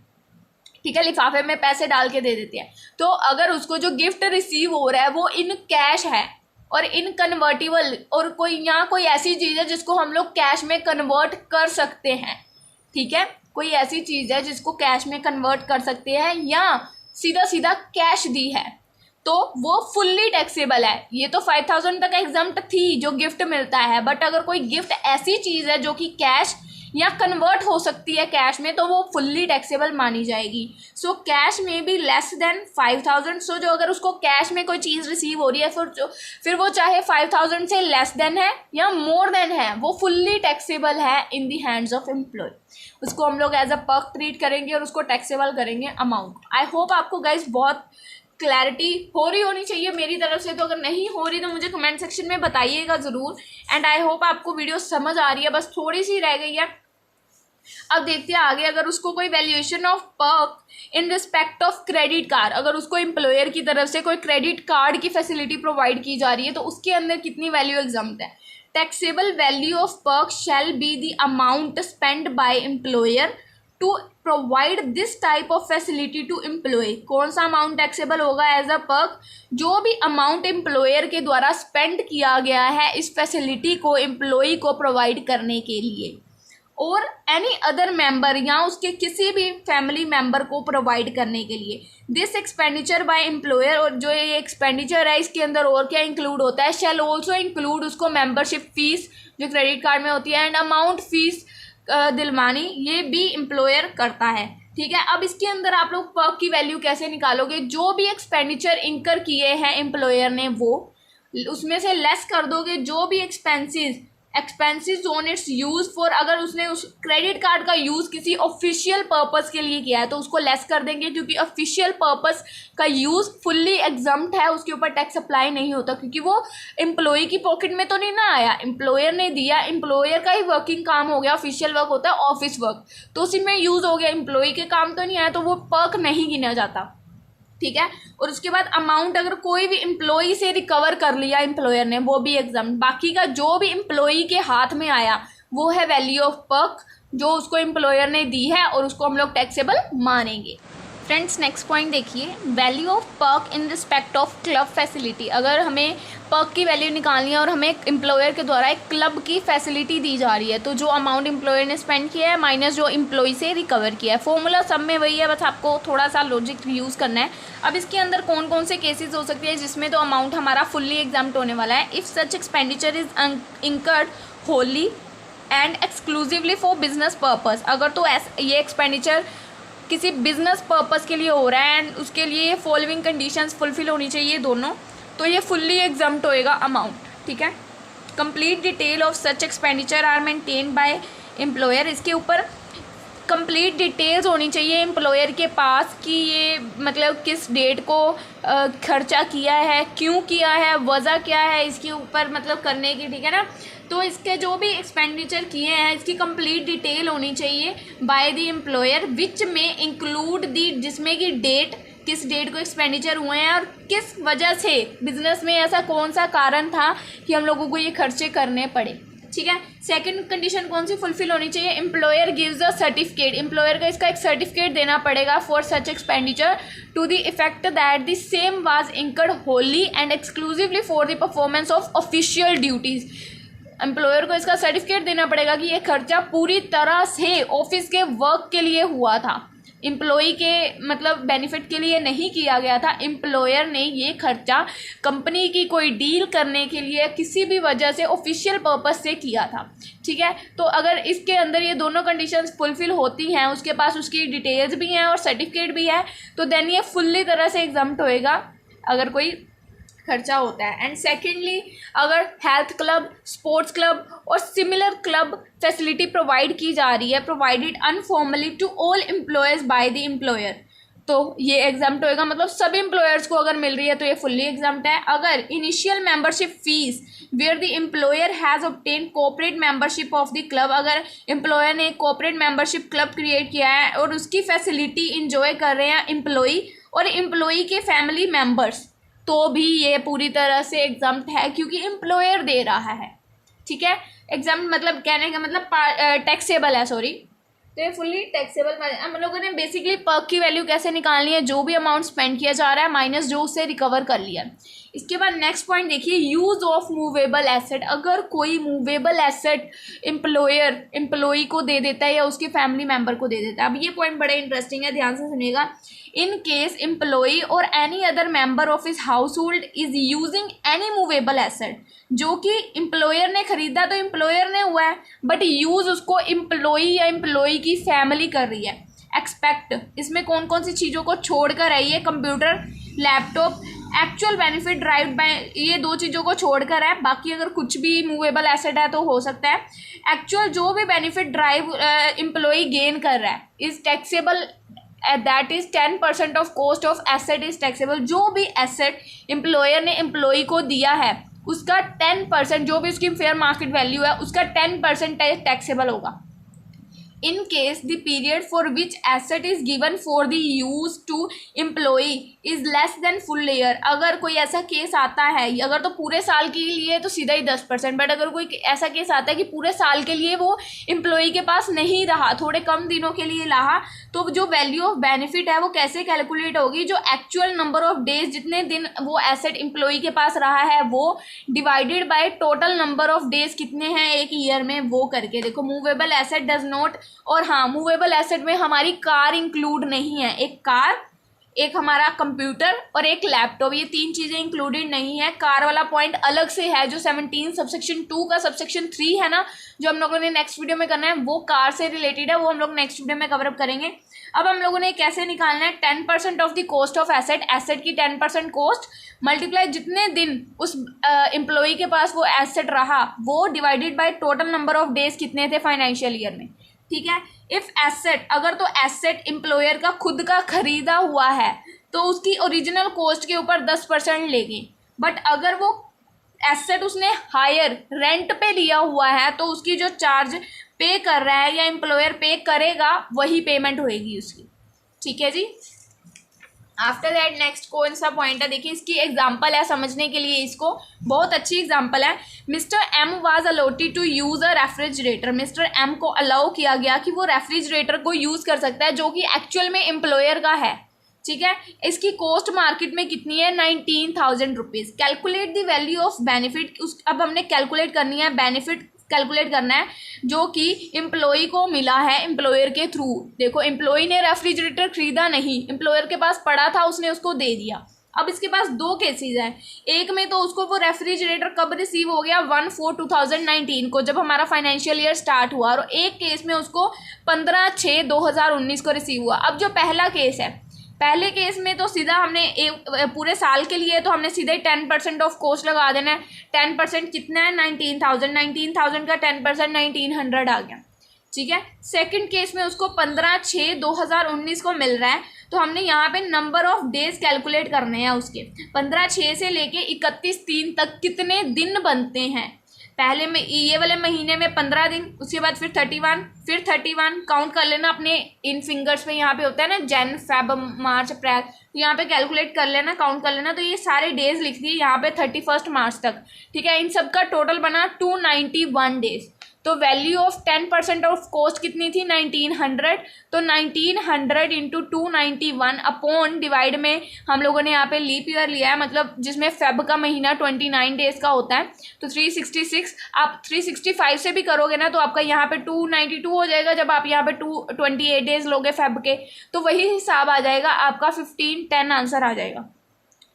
ठीक है, लिफाफे में पैसे डाल के दे देते हैं, तो अगर उसको जो गिफ्ट रिसीव हो रहा है वो इन कैश है और इन कन्वर्टिबल, और कोई यहाँ कोई ऐसी चीज़ है जिसको हम लोग कैश में कन्वर्ट कर सकते हैं, ठीक है, कोई ऐसी चीज़ है जिसको कैश में कन्वर्ट कर सकते हैं या सीधा सीधा कैश दी है, तो वो फुल्ली टैक्सेबल है। ये तो 5000 तक एग्जाम्प्ट थी जो गिफ्ट मिलता है, बट अगर कोई गिफ्ट ऐसी चीज़ है जो कि कैश या कन्वर्ट हो सकती है कैश में, तो वो फुल्ली टैक्सेबल मानी जाएगी। सो कैश में बी लेस देन 5000। सो जो अगर उसको कैश में कोई चीज़ रिसीव हो रही है फिर वो चाहे 5000 से लेस देन है या मोर देन है, वो फुल्ली टैक्सेबल है in the hands of employ. उसको हम लोग एज अ पर्क ट्रीट करेंगे और उसको टैक्सेबल करेंगे अमाउंट। आई होप आपको गाइज बहुत क्लैरिटी हो रही होनी चाहिए मेरी तरफ से। तो अगर नहीं हो रही तो मुझे कमेंट सेक्शन में बताइएगा ज़रूर। एंड आई होप आपको वीडियो समझ आ रही है, बस थोड़ी सी रह गई है। अब देखते हैं आगे, अगर उसको कोई valuation of perk in respect of credit card, अगर उसको एम्प्लॉयर की तरफ से कोई क्रेडिट कार्ड की फैसिलिटी प्रोवाइड की जा रही है तो उसके अंदर कितनी वैल्यू एग्जाम्प्ट है। Taxable value of perk shall be the amount spend by employer to provide this type of facility to employee. कौन सा अमाउंट टैक्सेबल होगा एज अ पर्क? जो भी अमाउंट एम्प्लॉयर के द्वारा स्पेंड किया गया है इस फैसिलिटी को एम्प्लॉय को प्रोवाइड करने के लिए, और एनी अदर मेंबर या उसके किसी भी फैमिली मेंबर को प्रोवाइड करने के लिए। दिस एक्सपेंडिचर बाय एम्प्लॉयर, और जो ये एक्सपेंडिचर है इसके अंदर और क्या इंक्लूड होता है, शैल ऑल्सो इंक्लूड उसको मेंबरशिप फीस जो क्रेडिट कार्ड में होती है एंड अमाउंट फीस दिलवानी, ये भी एम्प्लॉयर करता है। ठीक है, अब इसके अंदर आप लोग पर्क की वैल्यू कैसे निकालोगे? जो भी एक्सपेंडिचर इंकर किए हैं एम्प्लॉयर ने वो उसमें से लेस कर दोगे जो भी expenses on it's use for, अगर उसने उस क्रेडिट कार्ड का यूज़ किसी ऑफिशियल पर्पस के लिए किया है तो उसको लेस कर देंगे, क्योंकि ऑफिशियल पर्पस का यूज़ फुल्ली एग्जम्प्ट है, उसके ऊपर टैक्स अप्लाई नहीं होता, क्योंकि वो एम्प्लॉय की पॉकेट में तो नहीं ना आया, एम्प्लॉयर ने दिया, एम्प्लॉयर का ही वर्किंग काम हो गया। ऑफिशियल वर्क होता है ऑफिस वर्क, तो उसी में यूज़ हो गया, एम्प्लॉय के काम तो नहीं आया, तो वो पर्क नहीं गिना जाता। ठीक है, और उसके बाद अमाउंट अगर कोई भी एम्प्लॉई से रिकवर कर लिया एम्प्लॉयर ने वो भी एग्जाम, बाकी का जो भी एम्प्लॉई के हाथ में आया वो है वैल्यू ऑफ पर्क जो उसको एम्प्लॉयर ने दी है और उसको हम लोग टैक्सेबल मानेंगे। फ्रेंड्स नेक्स्ट पॉइंट देखिए, value of perk in respect of club facility. अगर हमें पर्क की वैल्यू निकालनी है और हमें एम्प्लॉयर के द्वारा एक क्लब की फैसिलिटी दी जा रही है, तो जो अमाउंट एम्प्लॉयर ने स्पेंड किया है माइनस जो एम्प्लॉय से रिकवर किया है, फॉर्मूला सब में वही है, बस आपको थोड़ा सा लॉजिक यूज़ करना है। अब इसके अंदर कौन कौन से केसेस हो सकते हैं जिसमें तो अमाउंट हमारा फुल्ली एग्जाम्प्ट होने वाला है। If such expenditure is incurred wholly and exclusively for business purpose, अगर तो ये एक्सपेंडिचर किसी बिजनेस पर्पस के लिए हो रहा है एंड उसके लिए फॉलोइंग कंडीशंस फुलफिल होनी चाहिए दोनों, तो ये फुल्ली एग्जम्प्ट होएगा अमाउंट। ठीक है, complete detail of such expenditure are maintain by employer, इसके ऊपर कंप्लीट डिटेल्स होनी चाहिए एम्प्लॉयर के पास कि ये मतलब किस डेट को खर्चा किया है, क्यों किया है, वजह क्या है इसके ऊपर मतलब करने की। ठीक है ना, तो इसके जो भी एक्सपेंडिचर किए हैं इसकी कंप्लीट डिटेल होनी चाहिए बाय द एम्प्लॉयर, विच में इंक्लूड दी, जिसमें कि डेट, किस डेट को एक्सपेंडिचर हुए हैं और किस वजह से बिजनेस में ऐसा कौन सा कारण था कि हम लोगों को ये खर्चे करने पड़े। ठीक है, सेकंड कंडीशन कौन सी फुलफिल होनी चाहिए, employer gives a certificate, employer का इसका एक सर्टिफिकेट देना पड़ेगा for such expenditure to the effect that the same was incurred wholly and exclusively for the performance of official duties. Employer को इसका सर्टिफिकेट देना पड़ेगा कि ये खर्चा पूरी तरह से ऑफिस के वर्क के लिए हुआ था, एम्प्लॉई के मतलब बेनिफिट के लिए नहीं किया गया था। एम्प्लॉयर ने ये खर्चा कंपनी की कोई डील करने के लिए किसी भी वजह से ऑफिशियल पर्पस से किया था। ठीक है, तो अगर इसके अंदर ये दोनों कंडीशंस फुलफिल होती हैं, उसके पास उसकी डिटेल्स भी हैं और सर्टिफिकेट भी है, तो देन ये फुल्ली तरह से एग्जम्प्ट होएगा अगर कोई खर्चा होता है। एंड सेकेंडली, अगर हेल्थ क्लब, स्पोर्ट्स क्लब और सिमिलर क्लब फैसिलिटी प्रोवाइड की जा रही है, provided uniformly to all employees by the employer, तो ये एग्जाम्प्ट होएगा, मतलब सभी एम्प्लॉयर्स को अगर मिल रही है तो ये फुल्ली एग्जाम्प्ट है। अगर initial membership fees where the employer has obtain corporate membership of the club, अगर एम्प्लॉयर ने कॉर्पोरेट मेंबरशिप क्लब क्रिएट किया है और उसकी फैसिलिटी इंजॉय कर रहे हैं एम्प्लॉई और एम्प्लॉई के फैमिली मेम्बर्स, तो भी ये पूरी तरह से एग्जम्प्ट है क्योंकि एम्प्लॉयर दे रहा है। ठीक है, एग्जाम्प्ट मतलब कहने का मतलब टैक्सेबल है, सॉरी, तो ये फुल्ली टैक्सेबल। हम लोगों ने बेसिकली पर्क की वैल्यू कैसे निकालनी है, जो भी अमाउंट स्पेंड किया जा रहा है माइनस जो उससे रिकवर कर लिया। इसके बाद नेक्स्ट पॉइंट देखिए, यूज ऑफ मूवेबल एसेट। अगर कोई मूवेबल एसेट एम्प्लॉय को दे देता है या उसके फैमिली मेंबर को दे देता है। अब ये पॉइंट बड़े इंटरेस्टिंग है, ध्यान से सुनिएगा। इन केस एम्प्लॉय और any other member of his house hold is using any movable asset, जो कि एम्प्लॉयर ने खरीदा तो एम्प्लॉयर ने हुआ है, बट यूज उसको एम्प्लॉय या एम्प्लॉय की फैमिली कर रही है। एक्सपेक्ट, इसमें कौन कौन सी चीज़ों को छोड़कर है ये, computer, laptop, actual benefit drive bye, ये दो चीज़ों को छोड़कर है। बाकी अगर कुछ भी मूवेबल एसेट है तो हो सकता है। एक्चुअल जो भी बेनिफिट ड्राइव एम्प्लॉय गेन कर रहा है is taxable, that is 10% of cost of asset is taxable. जो भी एसेट एम्प्लॉयर ने एम्प्लॉय को दिया है उसका 10%, जो भी उसकी फेयर मार्केट वैल्यू है उसका 10% टैक्सेबल होगा। In case the period for which asset is given for the use to employee is less than full year. अगर कोई ऐसा केस आता है, अगर तो पूरे साल के लिए तो सीधा ही 10%, बट अगर कोई ऐसा केस आता है कि पूरे साल के लिए वो एम्प्लॉय के पास नहीं रहा, थोड़े कम दिनों के लिए रहा, तो जो वैल्यू ऑफ बेनिफिट है वो कैसे कैलकुलेट होगी, जो एक्चुअल नंबर ऑफ डेज, जितने दिन वो एसेट एम्प्लॉय के पास रहा है वो divided by total number of days कितने हैं एक ईयर में, वो करके देखो। मूवेबल एसेट डज नॉट, और हाँ मूवेबल एसेट में हमारी कार इंक्लूड नहीं है। एक कार, एक हमारा कंप्यूटर और एक लैपटॉप, ये तीन चीज़ें इंक्लूडेड नहीं है। कार वाला पॉइंट अलग से है, जो 17 सबसेक्शन 2 का सबसेक्शन 3 है ना, जो हम लोगों ने नेक्स्ट वीडियो में करना है, वो कार से रिलेटेड है, वो हम लोग नेक्स्ट वीडियो में कवरअप करेंगे। अब हम लोगों ने कैसे निकालना है, 10% of the cost of asset, asset की 10% कॉस्ट मल्टीप्लाई जितने दिन उस एम्प्लॉय के पास वो एसेट रहा, वो divided by total number of days कितने थे फाइनेंशियल ईयर में। ठीक है। इफ एसेट, अगर तो एसेट एम्प्लॉयर का खुद का खरीदा हुआ है तो उसकी ओरिजिनल कॉस्ट के ऊपर 10% लेंगे, बट अगर वो एसेट उसने हायर रेंट पे लिया हुआ है तो उसकी जो चार्ज पे कर रहा है या एम्प्लॉयर पे करेगा वही पेमेंट होएगी उसकी। ठीक है जी। आफ्टर दैट नेक्स्ट कौन सा पॉइंट है, देखिए इसकी एग्जांपल है समझने के लिए, इसको बहुत अच्छी एग्जांपल है। Mister M was allotted to use a refrigerator. Mister M को अलाउ किया गया कि वो रेफ्रिजरेटर को यूज़ कर सकता है, जो कि एक्चुअल में एम्प्लॉयर का है। ठीक है। इसकी कॉस्ट मार्केट में कितनी है, 19,000 rupees. Calculate the value of benefit, अब हमने कैलकुलेट करनी है, बेनिफिट कैलकुलेट करना है जो कि एम्प्लॉय को मिला है एम्प्लॉयर के थ्रू। देखो एम्प्लॉय ने रेफ्रिजरेटर खरीदा नहीं, एम्प्लॉयर के पास पड़ा था, उसने उसको दे दिया। अब इसके पास दो केसेस हैं, एक में तो उसको वो रेफ्रिजरेटर कब रिसीव हो गया, 1/4/2019 को, जब हमारा फाइनेंशियल ईयर स्टार्ट हुआ, और एक केस में उसको 15/6/2019 को रिसीव हुआ। अब जो पहला केस है, पहले केस में तो सीधा हमने पूरे साल के लिए तो हमने सीधे 10% ऑफ कॉस्ट लगा देना है। 10% कितना है, 19,000, 19,000 का 10% 1900 आ गया। ठीक है। सेकंड केस में उसको 15/6/2019 को मिल रहा है, तो हमने यहाँ पे नंबर ऑफ डेज कैलकुलेट करने हैं उसके। 15/6 से लेके 31/3 तक कितने दिन बनते हैं। पहले में ये वाले महीने में 15 दिन, उसके बाद फिर 31 काउंट कर लेना अपने इन फिंगर्स पे, यहाँ पे होता है ना जन फेब मार्च अप्रैल, तो यहाँ पे कैलकुलेट कर लेना, काउंट कर लेना। तो ये सारे डेज लिख दिए यहाँ पे 31 मार्च तक। ठीक है। इन सब का टोटल बना 291 डेज। तो वैल्यू ऑफ 10% ऑफ कॉस्ट कितनी थी, 1900। तो 1900 इंटू 291 अपॉन डिवाइड में हम लोगों ने यहाँ पे लीप ईयर लिया है, मतलब जिसमें फेब का महीना 29 डेज का होता है, तो 366। आप 365 से भी करोगे ना तो आपका यहाँ पे 292 हो जाएगा। जब आप यहाँ पे 228 डेज लोगे फेब के, तो वही हिसाब आ जाएगा आपका, 1510 आंसर आ जाएगा।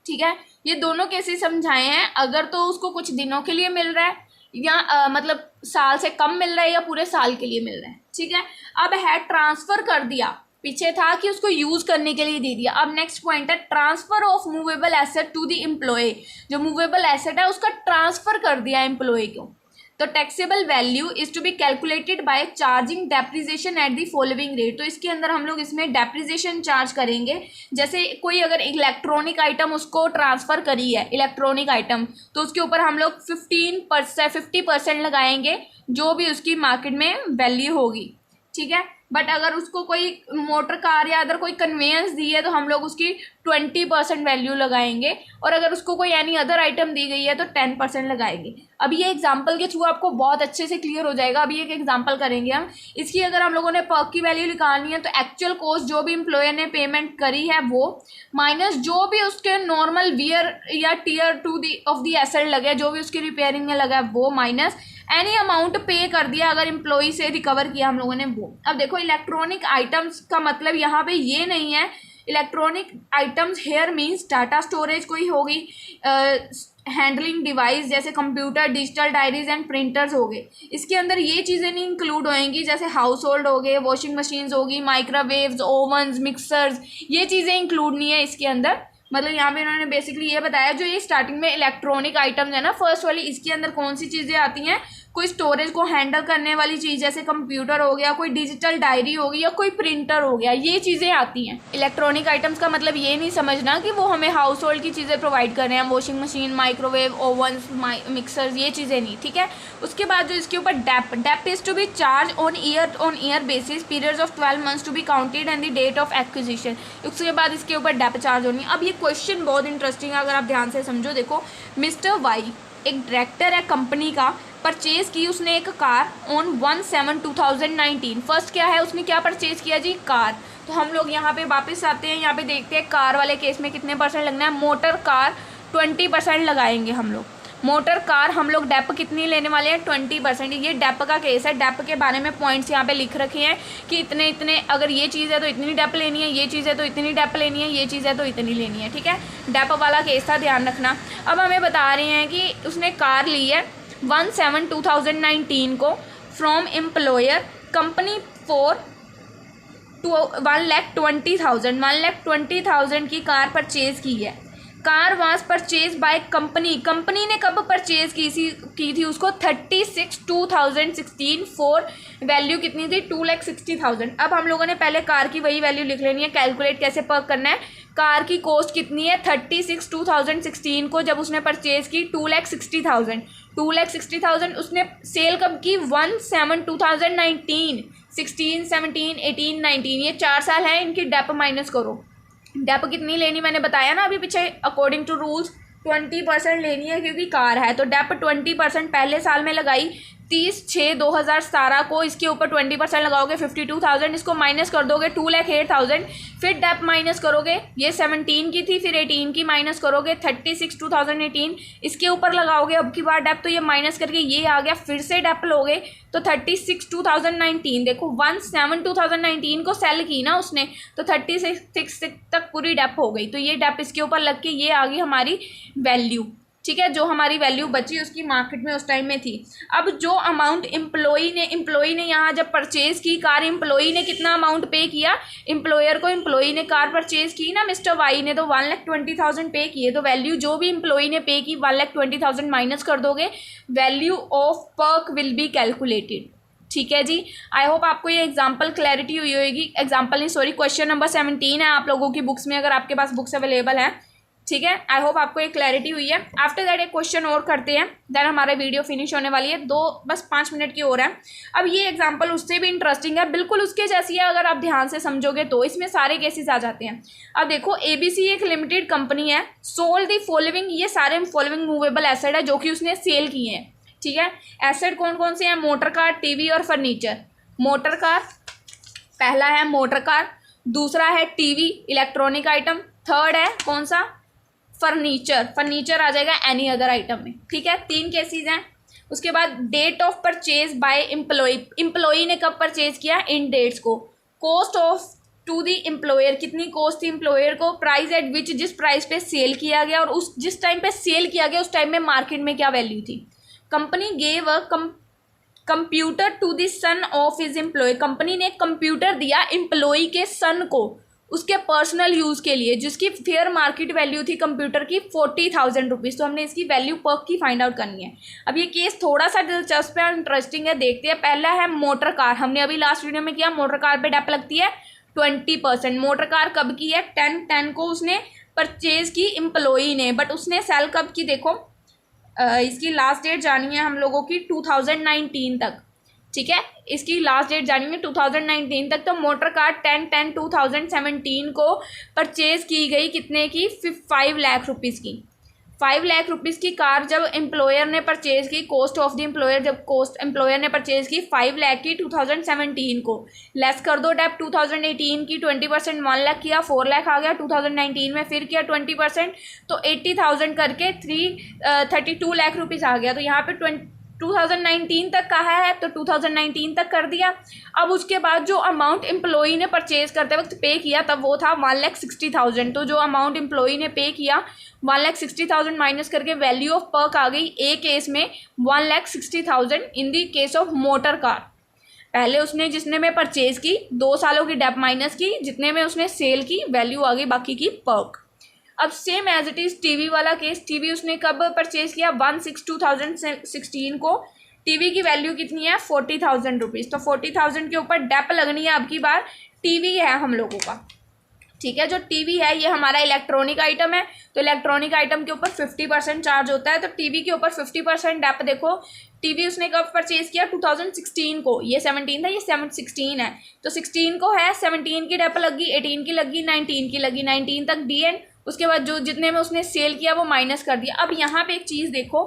ठीक है। ये दोनों केसेस समझाए हैं। अगर तो उसको कुछ दिनों के लिए मिल रहा है या मतलब साल से कम मिल रहा है या पूरे साल के लिए मिल रहा है। ठीक है। अब है ट्रांसफ़र कर दिया, पीछे था कि उसको यूज़ करने के लिए दे दिया। अब नेक्स्ट पॉइंट है transfer of movable asset to the employee. जो मूवेबल एसेट है उसका ट्रांसफ़र कर दिया एम्प्लॉय को, तो taxable value is to be calculated by charging depreciation at the following rate. तो इसके अंदर हम लोग इसमें डेप्रिसिएशन चार्ज करेंगे। जैसे कोई अगर इलेक्ट्रॉनिक आइटम उसको ट्रांसफ़र करी है, इलेक्ट्रॉनिक आइटम, तो उसके ऊपर हम लोग 50% लगाएंगे, जो भी उसकी मार्केट में वैल्यू होगी। ठीक है। बट अगर उसको कोई मोटर कार या अदर कोई कन्वेंस दी है तो हम लोग उसकी 20% वैल्यू लगाएंगे, और अगर उसको कोई एनी अदर आइटम दी गई है तो 10% लगाएंगे। अब ये एग्जांपल के थ्रू आपको बहुत अच्छे से क्लियर हो जाएगा। अभी एक एग्जांपल करेंगे हम इसकी। अगर हम लोगों ने पर्क की वैल्यू निकालनी है तो एक्चुअल कॉस्ट जो भी एम्प्लॉयर ने पेमेंट करी है वो, माइनस जो भी उसके नॉर्मल वियर या टीयर 2 ऑफ दी एसेट लगे, जो भी उसकी रिपेयरिंग में लगा है वो, माइनस एनी अमाउंट पे कर दिया अगर एम्प्लॉई से रिकवर किया हम लोगों ने वो। अब देखो इलेक्ट्रॉनिक आइटम्स का मतलब यहाँ पे ये नहीं है, electronic items here means data storage कोई होगी, हैंडलिंग डिवाइस जैसे computer, digital diaries and printers हो गए। इसके अंदर ये चीज़ें नहीं इंक्लूड होएंगी, जैसे हाउस होल्ड हो गए, वॉशिंग मशीन्स होगी, माइक्रोवेव्स, ओवन्स, मिक्सर्स, ये चीज़ें इंक्लूड नहीं है इसके अंदर। मतलब यहाँ पे इन्होंने बेसिकली ये बताया जो ये स्टार्टिंग में इलेक्ट्रॉनिक आइटम्स है ना फर्स्ट वाली, इसके अंदर कौन सी चीज़ें आती हैं, कोई स्टोरेज को हैंडल करने वाली चीज़ जैसे कंप्यूटर हो गया, कोई डिजिटल डायरी होगी या कोई प्रिंटर हो गया, ये चीज़ें आती हैं। इलेक्ट्रॉनिक आइटम्स का मतलब ये नहीं समझना कि वो हमें हाउस होल्ड की चीज़ें प्रोवाइड कर रहे हैं, वॉशिंग मशीन, माइक्रोवेव, ओवन्स, मिक्सर्स, ये चीज़ें नहीं, ठीक है। उसके बाद जो इसके ऊपर dep is to be charge on year basis, periods of 12 months to be counted and the date of acquisition. उसके बाद इसके ऊपर डेप चार्ज होनी है। अब ये क्वेश्चन बहुत इंटरेस्टिंग है, अगर आप ध्यान से समझो। देखो मिस्टर वाई एक डायरेक्टर है कंपनी का, परचेज की उसने एक कार ऑन 1/7/2019। फर्स्ट क्या है, उसने क्या परचेज किया जी, कार। तो हम लोग यहाँ पे वापस आते हैं, यहाँ पे देखते हैं कार वाले केस में कितने परसेंट लगना है। मोटर कार 20% लगाएंगे हम लोग। मोटर कार हम लोग डेप कितनी लेने वाले हैं, 20%। ये डेप का केस है। डेप के बारे में पॉइंट्स यहाँ पे लिख रखे हैं कि इतने इतने, अगर ये चीज़ है तो इतनी डेप लेनी है, ये चीज़ है तो इतनी डेप लेनी है, ये चीज़ है तो इतनी लेनी है, ठीक है। डेप वाला केस था, ध्यान रखना। अब हमें बता रहे हैं कि उसने कार ली है 1/7/2019 को फ्रॉम एम्प्लॉयर कंपनी फॉर 1,20,000 1,20,000 की कार परचेज की है। Car was purchase by company ने कब परचेज की थी उसको 36/2016 फॉर वैल्यू कितनी थी 2,60,000। अब हम लोगों ने पहले कार की वही वैल्यू लिख लेनी है। कैलकुलेट कैसे पर्क करना है, कार की कॉस्ट कितनी है 36/2016 को जब उसने परचेज की 2,60,000। 2,60,000 उसने सेल कब की 1/7/2019। 16, 17, 18, 19 ये 4 साल है। इनकी डेप माइनस करो। डेप कितनी लेनी मैंने बताया ना अभी पीछे, अकॉर्डिंग टू रूल्स 20% लेनी है क्योंकि कार है। तो डेप 20% पहले साल में लगाई 30/6/2017 को, इसके ऊपर 20% लगाओगे 52,000, इसको माइनस कर दोगे 2,08,000। फिर डेप माइनस करोगे, ये 17 की थी, फिर 18 की माइनस करोगे 36/2018, इसके ऊपर लगाओगे अब की बार डेप, तो ये माइनस करके ये आ गया। फिर से डेप लोगे तो 36/2019। देखो 1/7/2019 को सेल की ना उसने, तो 36 तक पूरी डेप हो गई। तो ये डेप इसके ऊपर लग के ये आ गई हमारी वैल्यू, ठीक है। जो हमारी वैल्यू बची उसकी मार्केट में उस टाइम में थी। अब जो अमाउंट एम्प्लॉई ने यहाँ जब परचेज की कार, एम्प्लॉई ने कितना अमाउंट पे किया एम्प्लॉयर को, एम्प्लॉई ने कार परचेज की ना मिस्टर वाई ने, तो 1,20,000 पे किए। तो वैल्यू जो भी एम्प्लॉई ने पे की 1,20,000 माइनस कर दोगे, value of perk will be calculated, ठीक है जी। आई होप आपको ये एग्जाम्पल क्लैरिटी हुई होगी। एग्जाम्पल नहीं सॉरी, क्वेश्चन नंबर 17 है आप लोगों की बुक्स में, अगर आपके पास बुक्स अवेलेबल है, ठीक है। आई होप आपको एक क्लैरिटी हुई है। आफ्टर दैट एक क्वेश्चन और करते हैं, देन हमारा वीडियो फिनिश होने वाली है। बस 5 मिनट की और है। अब ये एग्जांपल उससे भी इंटरेस्टिंग है, बिल्कुल उसके जैसी है। अगर आप ध्यान से समझोगे तो इसमें सारे केसेस आ जाते हैं। अब देखो ABC एक लिमिटेड कंपनी है, सोल्ड द फॉलोइंग, ये सारे फॉलोइंग मूवेबल एसेट है जो कि उसने सेल किए हैं, ठीक है। एसेट कौन कौन से हैं, मोटर कार, टीवी और फर्नीचर। मोटर कार पहला है, मोटर कार। दूसरा है टीवी, इलेक्ट्रॉनिक आइटम। थर्ड है कौन सा, फर्नीचर आ जाएगा एनी अदर आइटम में, ठीक है। 3 केसेस हैं। उसके बाद date of purchase by employee ने कब परचेज किया, इन डेट्स को। Cost of to the employer, कितनी कॉस्ट थी एम्प्लॉयर को। प्राइस एट विच, जिस प्राइस पे सेल किया गया, और उस जिस टाइम पे सेल किया गया उस टाइम में मार्केट में क्या वैल्यू थी। Company gave a computer to the son of his employee, company ने एक कंप्यूटर दिया एम्प्लॉई के सन को उसके पर्सनल यूज़ के लिए, जिसकी फेयर मार्केट वैल्यू थी कंप्यूटर की 40,000 रुपीज़। तो हमने इसकी वैल्यू पर्क की फाइंड आउट करनी है। अब ये केस थोड़ा सा दिलचस्प है, इंटरेस्टिंग है, देखते हैं। पहला है मोटर कार, हमने अभी लास्ट वीडियो में किया। मोटर कार पे डेप लगती है 20%। मोटर कार कब की है, 10 को उसने परचेज की एम्प्लॉई ने, बट उसने सेल कब की, देखो इसकी लास्ट डेट जानी है हम लोगों की 2019 तक। ठीक है, इसकी लास्ट डेट जानेंगे 2019 तक। तो मोटर कार 10/10/2017 को परचेज की गई, कितने की? 5 लाख रुपीज़ की। 5 लाख रुपीज़ की कार जब एम्प्लॉयर ने परचेज की, कॉस्ट ऑफ द एम्प्लॉयर, जब कॉस्ट एम्प्लॉयर ने परचेज की 5 लाख की 2017 को, लेस कर दो डेप 2018 की 20%, 1 लाख किया, 4 लाख आ गया। 2019 में फिर किया 20%, तो 80,000 करके 32 लाख रुपीज़ आ गया। तो यहाँ पे 2019 तक कहा है तो 2019 तक कर दिया। अब उसके बाद जो अमाउंट एम्प्लॉई ने परचेज करते वक्त पे किया तब वो था 1,60,000। तो जो अमाउंट एम्प्लॉई ने पे किया 1,60,000 माइनस करके वैल्यू ऑफ पर्क आ गई ए केस में 1,60,000 in the case of motor car. पहले उसने जितने में परचेज की 2 सालों की डेप माइनस की, जितने में उसने सेल की वैल्यू आ गई बाकी की पर्क। अब same as it is TV वाला केस, टीवी उसने कब परचेज किया? 1/6/2016 को। टीवी की वैल्यू कितनी है? 40,000 रुपीज़। तो 40,000 के ऊपर डेप लगनी है। अब की बार टीवी है हम लोगों का, ठीक है। जो टीवी है ये हमारा इलेक्ट्रॉनिक आइटम है, तो इलेक्ट्रॉनिक आइटम के ऊपर 50% चार्ज होता है। तो टीवी के ऊपर 50% डेप। देखो टीवी उसने कब परचेज किया? 2016 को। ये 17 था, ये 16 है। तो 16 को है, 17 की डेप लगी, 18 की लगी, 19 की लगी, 19 तक डी एंड। उसके बाद जो जितने में उसने सेल किया वो माइनस कर दिया। अब यहाँ पे एक चीज़ देखो,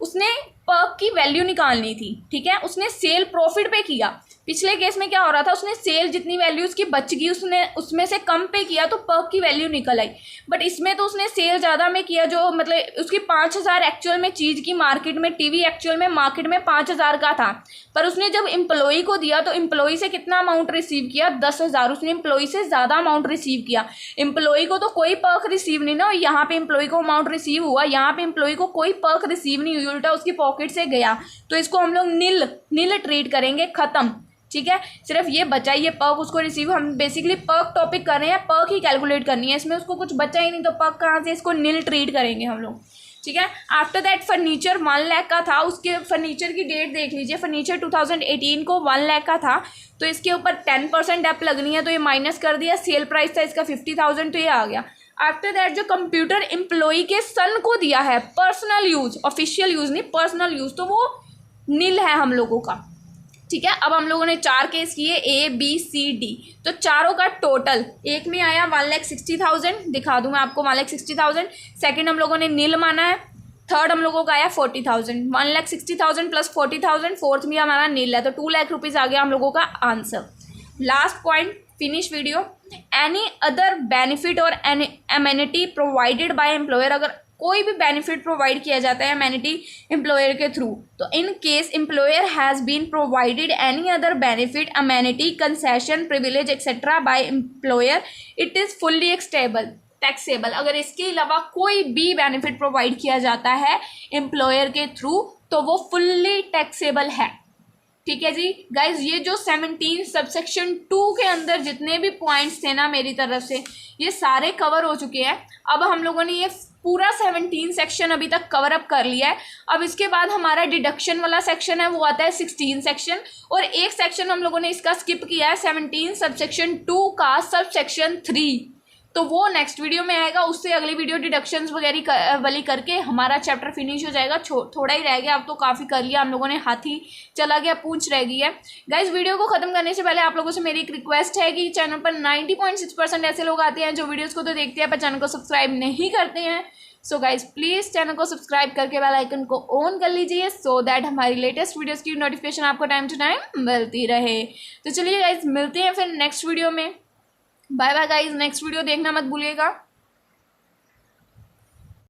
उसने पर्क की वैल्यू निकालनी थी, ठीक है। उसने सेल प्रॉफिट पे किया। पिछले केस में क्या हो रहा था? उसने सेल जितनी वैल्यू उसकी बच गई उसने उसमें से कम पे किया तो पर्क की वैल्यू निकल आई। बट इसमें तो उसने सेल ज़्यादा में किया, जो मतलब उसकी 5,000 एक्चुअल में चीज़ की मार्केट में, टीवी एक्चुअल में मार्केट में 5,000 का था। पर उसने जब एम्प्लॉई को दिया तो एम्प्लॉई से कितना अमाउंट रिसीव किया? 10,000। उसने एम्प्लॉई से ज़्यादा अमाउंट रिसीव किया। एम्प्लॉई को तो कोई पर्क रिसीव नहीं ना, यहाँ पे एम्प्लॉई को अमाउंट रिसीव हुआ, यहाँ पे एम्प्लॉई को कोई पर्क रिसीव नहीं हुई, उल्टा उसकी पॉकेट से गया। तो इसको हम लोग नील ट्रीट करेंगे, खत्म, ठीक है। सिर्फ ये बचा, ये पर्क उसको रिसीव, हम बेसिकली पर्क टॉपिक कर रहे हैं, पर्क ही कैलकुलेट करनी है, इसमें उसको कुछ बचा ही नहीं, तो पर्क कहाँ से? इसको नील ट्रीट करेंगे हम लोग, ठीक है। आफ्टर दैट फर्नीचर 1 लाख का था, उसके फर्नीचर की डेट देख लीजिए। फर्नीचर 2018 को 1 लाख का था, तो इसके ऊपर 10% डेप लगनी है, तो ये माइनस कर दिया। सेल प्राइस था इसका 50,000, तो ये आ गया। आफ्टर दैट जो कंप्यूटर एम्प्लॉई के सन को दिया है, पर्सनल यूज, ऑफिशियल यूज नहीं, पर्सनल यूज, तो वो नील है हम लोगों का, ठीक है। अब हम लोगों ने 4 केस किए, A B C D। तो चारों का टोटल एक में आया 1,60,000, दिखा दूं मैं आपको 1,60,000। सेकंड हम लोगों ने नील माना है। थर्ड हम लोगों का आया 40,000, 1,60,000 प्लस 40,000, फोर्थ में हमारा नील है, तो 2 लाख रुपीज़ आ गया हम लोगों का answer. Last point, finish video. Any other benefit और एमेनिटी प्रोवाइडेड बाय एम्प्लॉयर, अगर कोई भी बेनिफिट प्रोवाइड किया जाता है एमेनिटी एम्प्लॉयर के थ्रू, तो in case employer has been provided any other benefit, amenity, concession, privilege etcetera by employer, it is fully taxable. अगर इसके अलावा कोई भी बेनिफिट प्रोवाइड किया जाता है एम्प्लॉयर के थ्रू तो वो फुल्ली टैक्सेबल है, ठीक है जी। गाइज ये जो 17 सबसेक्शन 2 के अंदर जितने भी पॉइंट्स थे ना मेरी तरफ से, ये सारे कवर हो चुके हैं। अब हम लोगों ने ये पूरा 17 सेक्शन अभी तक कवर अप कर लिया है। अब इसके बाद हमारा डिडक्शन वाला सेक्शन है, वो आता है 16 सेक्शन, और एक सेक्शन हम लोगों ने इसका स्किप किया है, 17 सबसेक्शन 2 का सबसेक्शन 3, तो वो नेक्स्ट वीडियो में आएगा। उससे अगली वीडियो डिडक्शंस वगैरह वाली करके हमारा चैप्टर फिनिश हो जाएगा। थोड़ा ही रह गया, अब तो काफ़ी कर लिया हम लोगों ने, हाथी चला गया, पूंछ रह गई है। गाइज वीडियो को खत्म करने से पहले आप लोगों से मेरी एक रिक्वेस्ट है कि चैनल पर 90.6% ऐसे लोग आते हैं जो वीडियोज़ को तो देखते हैं पर चैनल को सब्सक्राइब नहीं करते हैं। सो गाइज प्लीज़ चैनल को सब्सक्राइब करके बेल आइकन को ऑन कर लीजिए, सो दैट हमारी लेटेस्ट वीडियोस की नोटिफिकेशन आपको टाइम टू टाइम मिलती रहे। तो चलिए गाइज मिलते हैं फिर नेक्स्ट वीडियो में। Bye bye guys, next video देखना मत भूलिएगा।